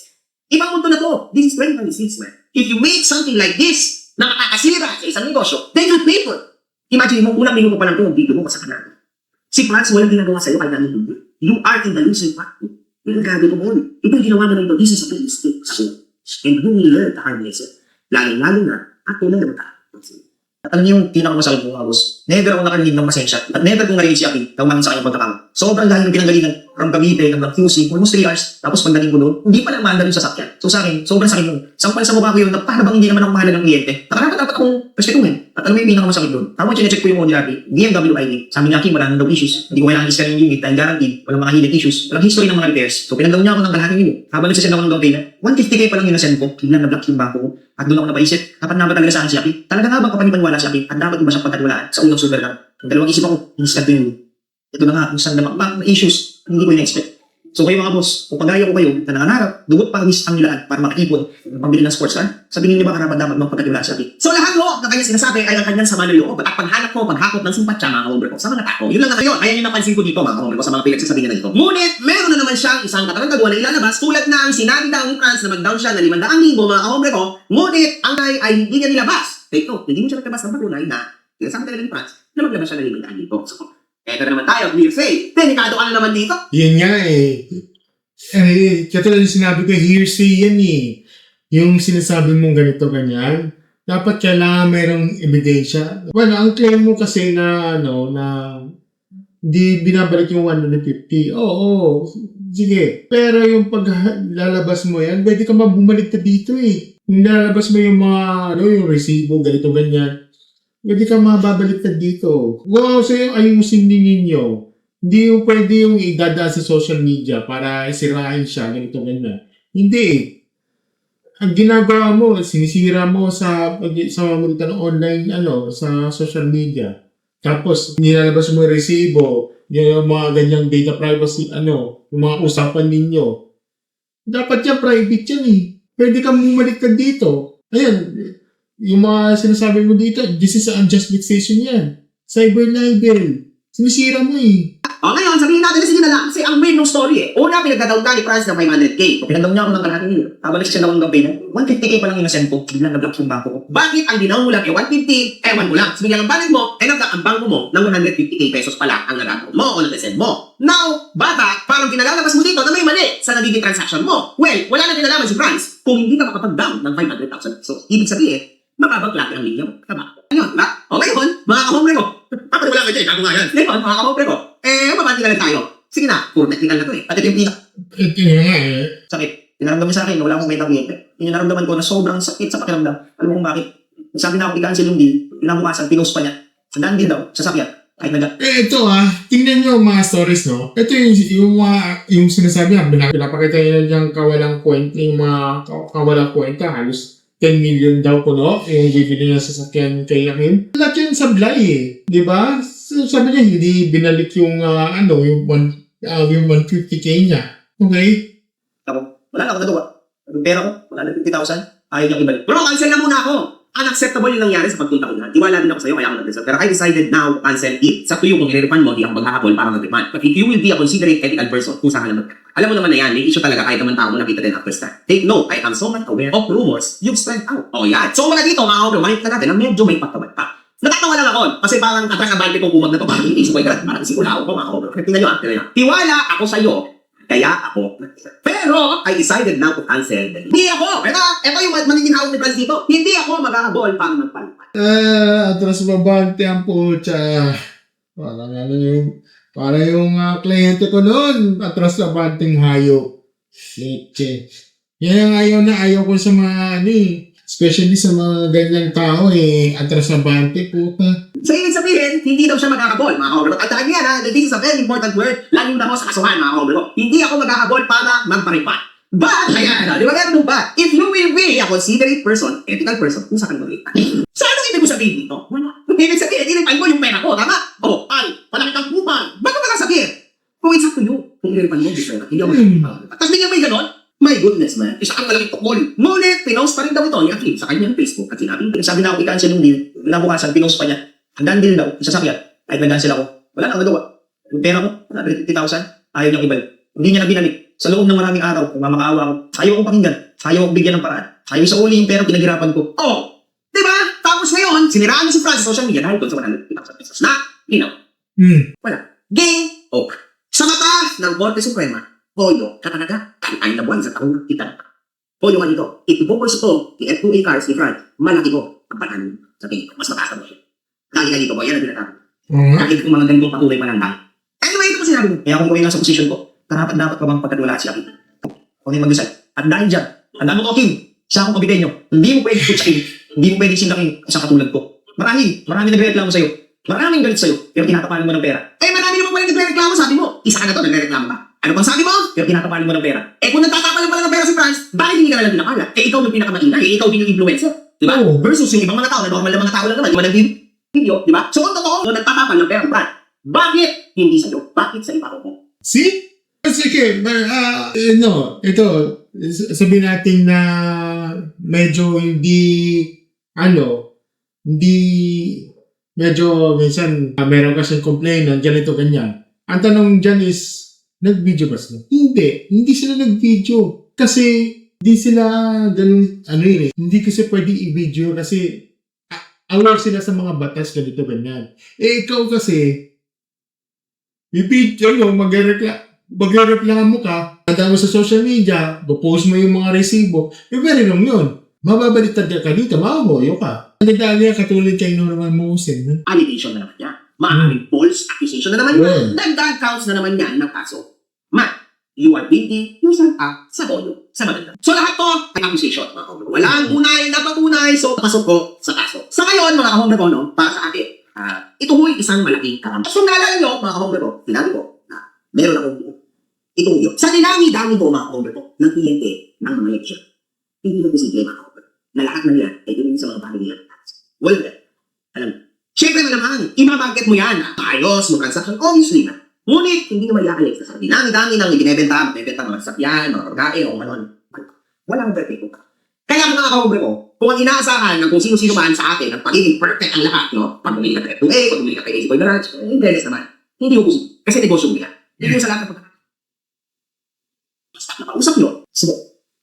Ibang mundo na to. This is 2026, man. If you make something like this na makakasira sa isang negosyo, then you pay for it. Imagine mo, unang minuto pa lang ito, yung video mo, kasakanan. Si Franz, walang ginagawa sa'yo kahit namin hindi. You are in the losing party. Yung gabi ko mo, ito yung ginawa na ito, this is a big mistake. And who will learn the hard lesson? Lalo na, ako na naman tayo. Alam niyo yung pinakamasakit mo, boss. Never ako nakarinig ng pasensya. At never kong narinig si Aki, tawagin sa kanyang pagkakang. Sobrang dahil ng pinanggalingan from Cavite, hanggang QC, almost 3 hours. Tapos pagdating ko doon, hindi pa lang maanda rin sa sakyan. So sa akin, sobrang sakit mo. Sampal sa mukha ko yun na para bang hindi naman ako mahalagang kliyente. Nakarapat dapat akong respetuhin. At alam mo yung pinakamasakit doon. Tapos chinecheck ko yung audio natin, BMW ID. Sabi niya, Aki, wala nang daw issues. Hindi ko kailangan iskan yung unit dahil guaranteed. Walang mga hidden issues. Walang history ng mga repairs. So pinagdaw niya ako ng kalahating yun. Habang nagsasend ako ng down payment, 150k pa lang yun na send ko. Biglang na-block yung bangko ko. At doon ako napaisip, dapat na ba talaga sa akin si Aki? Talaga nga bang kapanipanwala si Aki? At dapat ba siyang pagkatiwalaan sa unang super lang? Ang dalawang isip ako, instant yun. Ito na nga, kung saan na issues, hindi ko in-expect. So kayo mga boss, kung pagaya ko kayo na nangangarap, dugot pawis ang nilaan para makikipon ng pambili ng sports car, sabihin niyo ba karapat dapat bang pagkatiwalaan sa Aki? So lahat mo, na kanyang sinasabi ay ang kanyang sama ng loob at paghanap mo, paghakot ng simpatya mga kaumbre ko sa mga tao. Yun lang na ngayon, ayan yung napansin ko dito mga kaumbre ko sa mga pinagsasabi niya na ito. Ngunit, meron na naman siyang isang katarantagawa na ilalabas tulad na ang sinabi daw ni Franz na mag-down siya na 500,000 mga kaumbre ko, ngunit ang ay hindi niya nilabas. Take note, hindi mo siya nagtabas ng patunay na sinasabi talaga ni Franz na maglabas siya ng 500,000. So, eto na naman tayo, clear say, delikado ka na naman dito. Yun nga eh. Katulad yung sinabi ko, hearsay yan eh. Yung sinasabi mong ganito, ganyan, dapat kailangan mayroong ebidensya. Well, ang claim mo kasi na, di binabalik yung 150. Oo, sige. Pero yung paglalabas mo yan, pwede ka mabumalik na dito eh. Yung lalabas mo yung mga, yung resibo, ganito, ganyan, pwede ka mababalik na dito. Wow, so yung ayusin ninyo. Hindi yung pwede yung idada sa social media para isirain siya, ganito, ganyan. Hindi. Ang ginagawa mo, sinisira mo sa mamalitan ng online, sa social media. Tapos, nilalabas mo yung resibo, yung mga ganyang data privacy, yung mga usapan ninyo. Dapat yan, private yan eh. Pwede kang bumaliktad dito. Ayan, yung mga sinasabi mo dito, this is unjust fixation yan. Cyber libel. Sinisira mo eh. O ngayon, sabihin natin, sige na lang, kasi ang main ng story eh. Una, pinagdadaw ka ni Franz ng 500k. So pinagdaw niya ako ng kalahating yun. Habang nagsasend ako ng down payment, 150k pa lang yun na send ko. Biglang na-block yung bangko ko. Bakit ang dinaw mo lang 150, ewan mo lang. Sabi ang balik mo, nagka ang bangko mo ng 150k pesos pala ang nagagawa mo o nag-send mo. Now, bata, parang kinalalabas mo dito na may mali sa nagiging transaction mo. Well, wala na kinalaman si Franz kung hindi ka makapag-down ng 500,000 pesos. Ibig sabihin, mababaglag ang linya mo. Tama. Ayun, ba? O ngayon, mga kahombre ko. Papaniwala ka dyan, ako nga yan. Ngayon, mga kahombre ko. Mabati na lang tayo. Sige na, puro technical na to eh. At ito yung pinak. Ito nga eh. Sakit. Pinaramdam niya sa akin, wala akong may kliyente. Yung naramdaman ko na sobrang sakit sa pakiramdam. Alam mo kung bakit? Sabi na ako, i-cancel yung deal. Pinabukasan, pinost pa niya. Sandaan din daw, sasakyan. Kahit naga. Ito tingnan nyo mga stories, no? Ito yung sinasabi niya, pinapakita niya niyang kawalang kwenta, yung mga kawalang kwenta, halos 10 million daw kuno, yung bibili niya sa sasakyan kay Yakin. Lahat yun sablay eh, di ba? So, sabi niya, hindi binalik yung, yung 150k niya. Okay? Ako, wala na ako nagawa. Yung pera ko, wala na 50,000. Ayaw niyang ibalik. Bro, cancel na muna ako. Unacceptable yung nangyari sa pagpunta ko na. Tiwala din ako sa'yo, kaya ako nag-reserve. Pero I decided now to cancel it. Sa tuyo, kung i-refund mo, di ako maghahabol para mag-refund. But if you will be a considerate ethical person, kung saan ka naman. Alam mo naman na yan, may issue talaga kahit naman tao mo nakita din after start. Take note, I am so much aware of rumors you've spread out. Oh, yan. So, mga dito, mga kabro, makikita natin na medyo may pagkabat pa. Natatawa lang ako. Kasi parang abante kong kumag na to. Parang hindi ko parang simula ako mga kabro. Tingnan nyo. Tiwala ako sa'yo. Kaya ako. Pero, I decided now to cancel. Hindi ako. Ito yung maniginaw ni Franz dito. Hindi ako magkakabol para magpalipad. Atras babante ang pucha. Parang yung kliyente ko noon, atras babanting hayop. Leche. Yan ang ayaw ko sa mga especially sa mga ganyang tao atras babante, puta. So, ibig sabihin, hindi daw siya magkakabol, mga kabro. At dahil yan, this is a very important word. Lalo na ako sa kasuhan, mga kabro. Hindi ako magkakabol para magparipat. But, ayan, di ba ganun ba? If you will be a considerate person, ethical person, kung saan ka mag-ipan. So, anong ibig ko sabihin dito? Wala. Ibig sabihin, inipan ko yung pera ko, tama? O, palaki kang kupal. Ba't mo magkasabihin? Kung it's up to you, kung inipan mo yung pera, hindi ako magkakabol. Tapos bigyan mo yung ganon, my goodness, man. Isa kang malaking tukol. Ngunit, pinost pa rin daw ito ni Akin sa kanyang Facebook. At sinabi, sabi na ako i-cancel yung deal. Nabukasan, pinost pa niya. Hanggang deal daw, isasakyan. Kahit nag-cancel ako. Wala nang nagawa. Yung pera ko, 50,000, ayaw niyang ibalik. Hindi niya na binalik. Sa loob ng maraming araw, kung mamakaawa ako, ayaw ko pakinggan. Ayaw ko bigyan ng paraan. Ayaw sa uli yung pera, pinaghirapan ko. Oh! Diba? Tapos ngayon, siniraan niya si Franz sa social media dahil doon sa 150,000 pesos na, wala. Game over. Sa mata ng Korte Suprema, Poyo, katanaga, kain na buwan sa taong kita. Poyo nga dito, itubukos ito, kay F2A cars ni Franz, malaki ko, ang patan sa tingin ko, mas mataas na mo siya. Lagi nga dito, yan ang pinatapos. Kahit kung mga ganitong patuloy pa ng dahil. Anyway, ito ko sinabi mo. Kaya kung kung nasa posisyon ko, dapat ka bang pagkatulala si Akin? Kung yung mag-decide. At dahil dyan, tandaan mo ko, King, siya akong kabitin nyo. Hindi mo pwede put sa King. Hindi mo pwede sindaking isang katulad ko. Maraming nagre-reklamo sa'yo. Maraming galit sa'yo. Pero tinatapalan mo ng pera. Marami naman pala nagre-reklamo, sabi mo. Isa ka na to, nagre-reklamo ka. Ano bang sabi mo? Pero tinatapalan mo ng pera. Kung nagtatapalan pala ng pera si Franz, bakit hindi ka nalang pinakala? Ikaw yung pinakamaingay. Ikaw din yung influencer. Diba? Versus yung ibang mga tao, na normal na mga tao lang naman. Yung mga video, diba? So, kung totoo, nagtatapal ng pera ng Franz, bakit hindi sa'yo? Bakit sa iba mo? See? Sige, ito, sabihin natin na medyo medyo minsan meron kasing complainant, ganito, ganyan. Ang tanong dyan is, nag-video ba sila? Hindi sila nag-video. Kasi, hindi sila ganun, hindi kasi pwede i-video kasi aware sila sa mga batas, ganito, ganyan. Ikaw kasi, i-video magreklamo ka, tanda mo sa social media, post mo yung mga resibo, very long yun. Mababaliktad ka dito, makamoyo ka. Nagdali katulad kay Norman Mosen. Allegation na naman niya. Maaaring false accusation na naman yan. Dagdag counts na naman yan ng kaso. You are building yourself up sa bono, sa maganda. So lahat to ay accusation, mga kahombre. Walang unay na patunay, so pasok ko sa kaso. Sa ngayon, mga kahombre ko, para sa akin, ito mo'y isang malaking karamdaman. So naalala nyo, mga kahombre ko, sinabi ko na meron akong itong yun. Sa dinami-dami ko, mga kahombre ko, ng kliyente ng mga leksyon. Hindi na posible, mga kahombre, na lahat ng yan ay tuloy sa mga pamilya. Well, alam mo. Siyempre naman, imamarket mo yan. Ayos mo transaction, obviously na. Ngunit, hindi naman i-alex sa dinami-dami ng ibinebenta mga sasakyan, mga pagkain, o manon. Walang perfect ka. Kaya mga kahombre ko, kung ang inaasahan ng kung sino-sino man sa akin, ang pagiging perfect ang lahat, no? Pag bumili ka kay F2A, pag bumili ka kay AC Boy Garage, hindi naman. Hindi ko puso. Kasi negosyo mo yan. Hindi mo sa lahat ng pagkakas. Basta napausap nyo. Sige.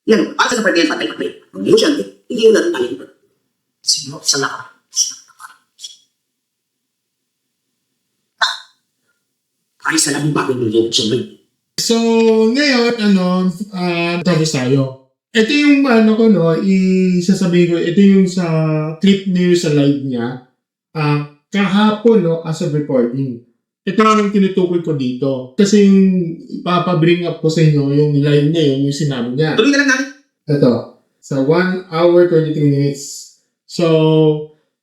Yan, para sa partner patay patay. Ang negosyante, hindi yun natin talin. Sino sa laka? Ay, sa labing bagong negosyante. So, ngayon, tapos tayo. Ito yung isasabihin ko, ito yung sa clip niyo sa live niya. Kahapon, as of recording. Ito lang yung tinutukoy ko dito. Kasi yung ipapabring up ko sa inyo, yung live niya, yung sinabi niya. Tuloy na lang natin. Ito. Sa 1 hour, 23 minutes. So,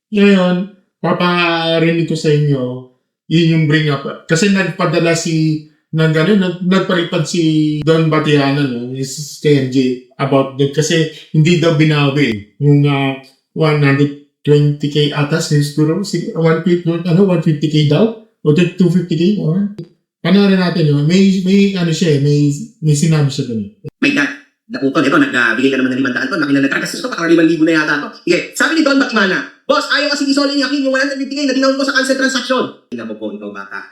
ngayon, paparinig ko sa inyo, yun yung bring up. Kasi nagpadala nagpalipad si Don Batiana, is KMJ, about that. Kasi hindi daw binawi yung 120k atas, siguro, 150k daw? O 250k? Panoorin natin yun. May sinabi siya doon. My God, naputon. Ito, nagbigay ka naman ng 500 to. Nakilang nagkakas ito, parang 5,000 na yata to. Sige, sabi ni Don Batiana, Boss, ayaw kasi isoli ni Akin yung 150k na tinawag ko sa cancel transaction. Tingnan mo po, ikaw bata.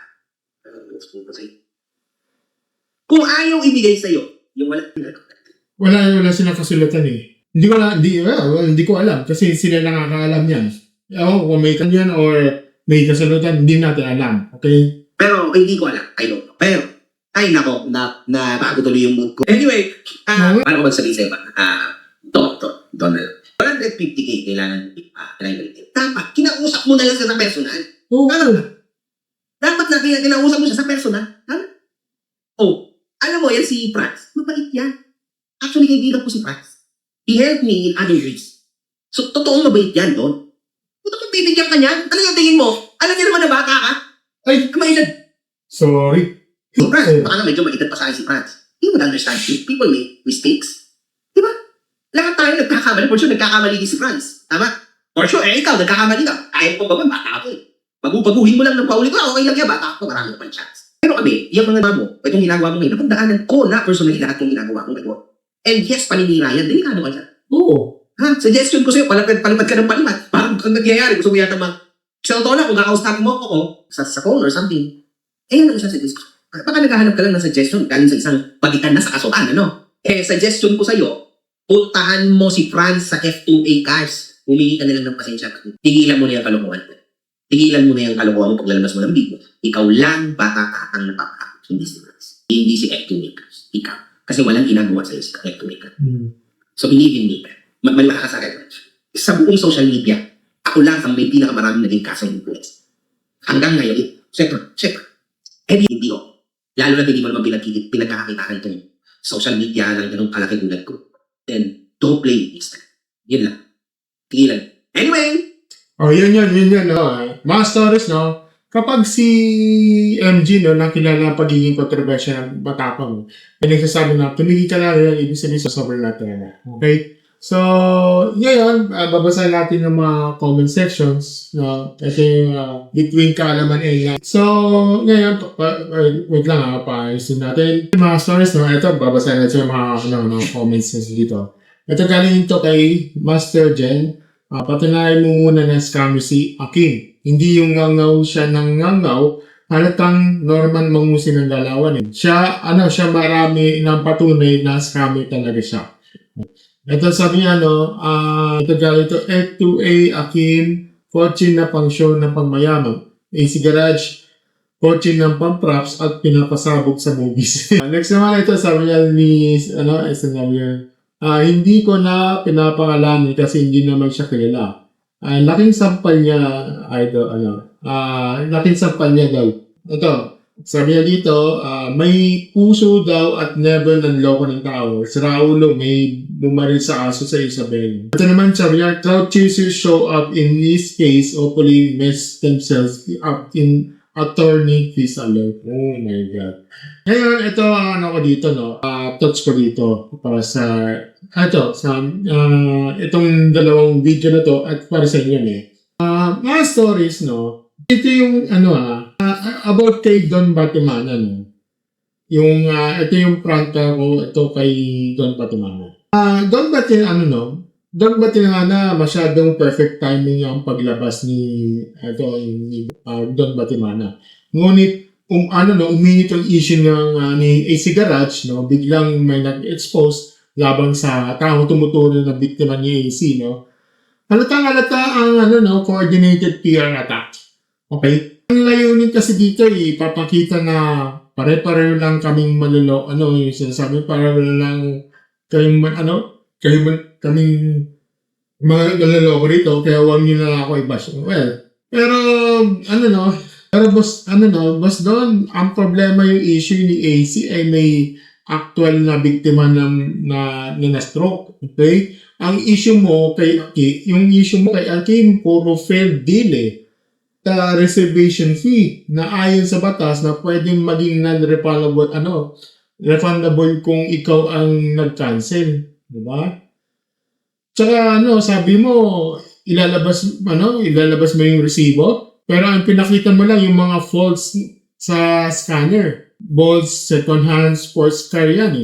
Kung ayaw ibigay sa'yo, yung wala silang kasulatan eh. Hindi ko alam kasi sila nakakaalam yan. kung may kanyan or may kasalutan, hindi natin alam. Okay? Pero hindi ko alam. I don't know. Pero, ay nako, na bago tuloy yung mood ko. Anyway, paano ko magsabihin sa'yo ba? Donald. 150K kailangan dapat, kinausap mo na lang siya sa personal. Oo. Tama ba? Dapat na kinausap mo siya sa personal. Tama? Oh, alam mo, yan si Franz. Mabait yan. Actually, kaibigan ko si Franz. He helped me in other ways. So, totoong mabait yan, Don. Kung bakit bibigyan ka niyan? Ano yung tingin mo? Alam niya naman na bata ka? Ay, Kamailan. sorry. Si Franz, baka nga medyo maitad pa sa akin si Franz. He would understand if people make mistakes. Di ba? Lahat tayo nagkakamali. For sure, nagkakamali din si Franz. Tama? For sure, ikaw, nagkakamali ka. Kahit po ba, bata ako eh. Baguhin mo lang ng pauli ko, okay lang yan, bata ako, marami pa chance. Pero kami, yung mga mo, itong ginagawa mo ngayon, napagdaanan ko na personally lahat yung ginagawa ko ngayon. And yes, paninira yan, delikado ka dyan. Oo. Ha? Suggestion ko sa'yo, palipad ka ng palipad. Parang kung nangyayari, gusto mo yata sa totoo lang, kung kakaustapin mo ako sa phone or something, yan ang isang suggestion. Baka naghahanap ka lang ng suggestion galing sa isang pagitan na sa kasutan, ano? Suggestion ko sa'yo, puntahan mo si Franz sa F2A cars. Humingi ka na lang ng pasensya. Tigilan mo na yung kalokohan mo. Tigilan mo na yung kalokohan mo paglalabas mo ng video. Ikaw lang bata ang napapakapos. Hindi si Franz. Hindi si F2A cars. Ikaw. Kasi walang ginagawa sa'yo si F2A cars. So, believe in me. Maniwala ka sa akin. Sa buong social media, ako lang ang may pinakamaraming naging kasong influence. Hanggang ngayon, syempre, hindi ko. Lalo na hindi mo naman pinagkakakitaan itong social media ng ganong kalaki tulad ko. Then, don't play it next time. Yun lang. Tigilan. Anyway! Oh, yun. Mga stories, no? Kapag si MG, no, nakilala ang pagiging kontrobersya ng matapang, ay nagsasabi na, tumigil ka lang, ibig sabihin sa sobrang natin. Okay? So, ngayon, babasahin natin ng mga comment sections, no? Ito yung between kaalaman and so, ngayon, wait lang paayusin natin. Yung mga stories, no? Ito, babasahin natin yung mga comments dito. Ito galing ito kay Master Jen. Patunayan mo muna na scammer si Akin. Hindi yung ngangaw siya ng ngangaw, halatang Norman Mangusin ng galawan. Siya marami ng patunay na scammer talaga siya. Ito sabi niya, ito galing ito, F2A, Akin, fortune na pang show na pang mayaman. AC Garage, fortune ng pang props at pinapasabog sa movies. Next naman ito, sabi niya hindi ko na pinapangalanan kasi hindi naman siya kilala. Laking sampal niya, laking sampal niya daw. Ito, sabi niya dito, may puso daw at never nanloko ng tao. Si Raulo may bumaril sa aso sa Isabel. Ito naman sabi niya, cloud chasers show up in this case, hopefully mess themselves up in attorney fees alert. Oh my God. Ngayon, ito ang ko dito, touch ko dito para sa itong dalawang video na to at para sa inyo mga stories, ito yung about kay Don Batimana, yung ito yung prank ko ito kay Don Batimana. Don Batimana masyadong perfect timing ang paglabas ni Don Batimana. Ngunit uminit ang issue ng ni AC Garage, biglang may nag-expose labang sa taong tumutulong na biktima ni AC, Halata ang coordinated PR attack. Okay? Ang layunin kasi dito ipapakita na pare-pareho lang kaming yung sinasabi, pareho lang kaming mga naloloko rito, kaya huwag niyo na ako i-bash. Well, pero boss Don, ang problema yung issue ni AC ay may actual na biktima na stroke. Okay? Ang issue mo kay Akin, puro fair deal reservation fee na ayon sa batas na pwedeng maging refundable kung ikaw ang nag-cancel. Diba? Tsaka sabi mo, ilalabas mo yung resibo, pero ang pinakita mo lang yung mga faults sa scanner. Bolts, second-hand, sports car yan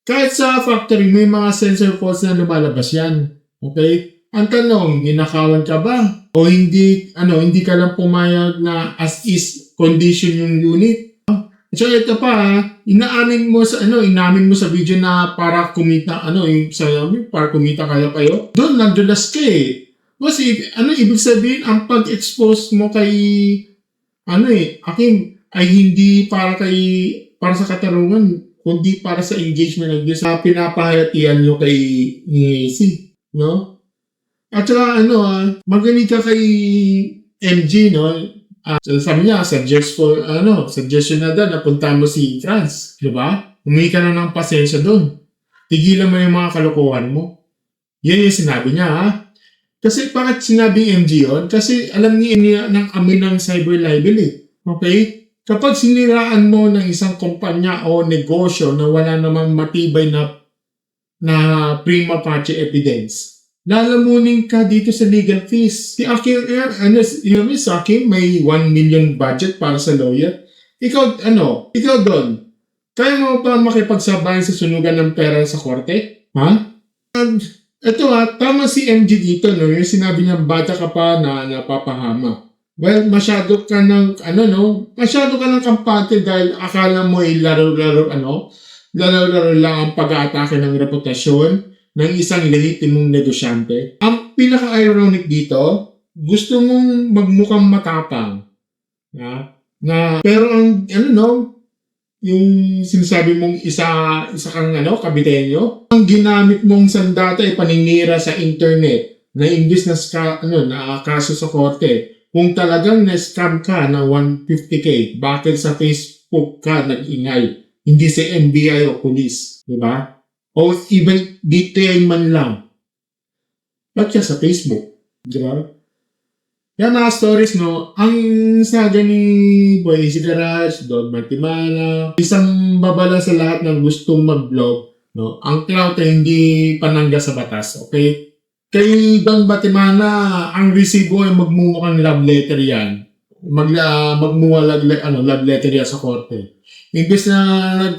Kahit sa factory, may mga sensor faults na lumalabas yan. Okay? Ang tanong, ninakawan ka ba? O hindi ka lang pumayag na as is condition yung unit? So ito pa, inamin mo sa video na para kumita, para kumita kayo. Doon, nagdulas ka Kasi, ibig sabihin, ang pag-expose mo kay, Akim, ay hindi para sa katarungan, kundi para sa engagement ng Diyos. Pinapahayatian nyo kay AC, no? At saka, magaling ka kay MG, no? Sabi niya, suggestion na doon, napunta mo si Franz, di ba? Humingi ka na ng pasensya doon. Tigilan mo yung mga kalokohan mo. Yan yung sinabi niya, ha? Kasi bakit sinabing MG yun? Kasi alam niya ng amin ng cyber libel, eh. Okay? Kapag siniraan mo ng isang kumpanya o negosyo na wala namang matibay na prima facie evidence, lalamunin ka dito sa legal fees. Si Akim, sa Akim, may 1 million budget para sa lawyer. Ikaw doon, kaya mo pa makipagsabayan sa sunugan ng pera sa korte? Ha? Ito tama si MG dito, no? Yung sinabi niya, bata ka pa na napapahama. Well, masyado ka ng kampante dahil akala mo ay laro-laro lang ang pag-aatake ng reputasyon ng isang lehitimong negosyante. Ang pinaka-ironic dito, gusto mong magmukhang matapang. Pero ang, yung sinasabi mong isa kang kabitenyo, ang ginamit mong sandata ay paninira sa internet na imbis na kaso sa korte. Kung talagang na-scam ka na 150K, bakit sa Facebook ka nag-ingay? Hindi sa NBI o police, di ba? O even detail man lang. Ba't siya sa Facebook? Di ba? Yan mga stories, no? Ang saga ni Boy Easy Garage, Don Matimana, isang babala sa lahat ng gustong mag-vlog, no? Ang clout ay hindi panangga sa batas, okay? Kay Don Batimana, ang resibo ay magmumukhang love letter yan. Love letter yan sa korte. Imbes na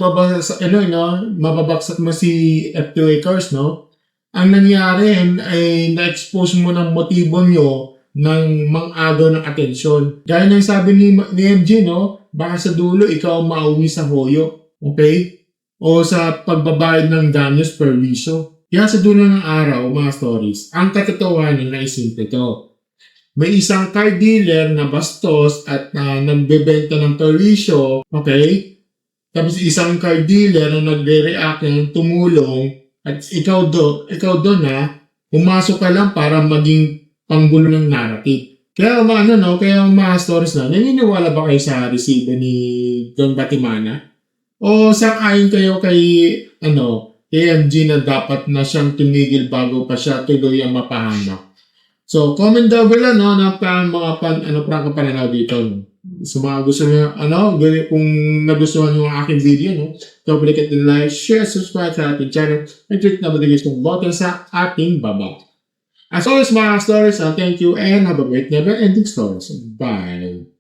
mababaksak mo si F2A cars, no? Ang nangyari ay na-expose mo ng motibo nyo ng mang-agaw ng atensyon. Gaya ng sabi ni MG, no? Baka sa dulo, ikaw mauwi sa hoyo. Okay? O sa pagbabayad ng danyos per wiso. Kaya sa dulo ng araw, mga stories, ang katotohanan ay simple to. May isang car dealer na bastos at nagbebenta ng perwisyo, okay? Tapos isang car dealer na nagre-react ng tumulong at ikaw doon pumasok ka lang para maging panggulo ng narrative. Kaya mga stories na, naniniwala ba kayo sa resibo ni Don Batimana? O sang-ayon kayo kay AMG na dapat na siyang tumigil bago pa siya tuloy ang mapahamak? So, comment down below, na mga pananaw dito, no? So, mga gusto nyo, kung nagustuhan nyo ang aking video, no? Don't forget to like, share, subscribe sa ating channel, and click na notification button sa ating baba. As always, mga stories, thank you and have a great never-ending stories. Bye!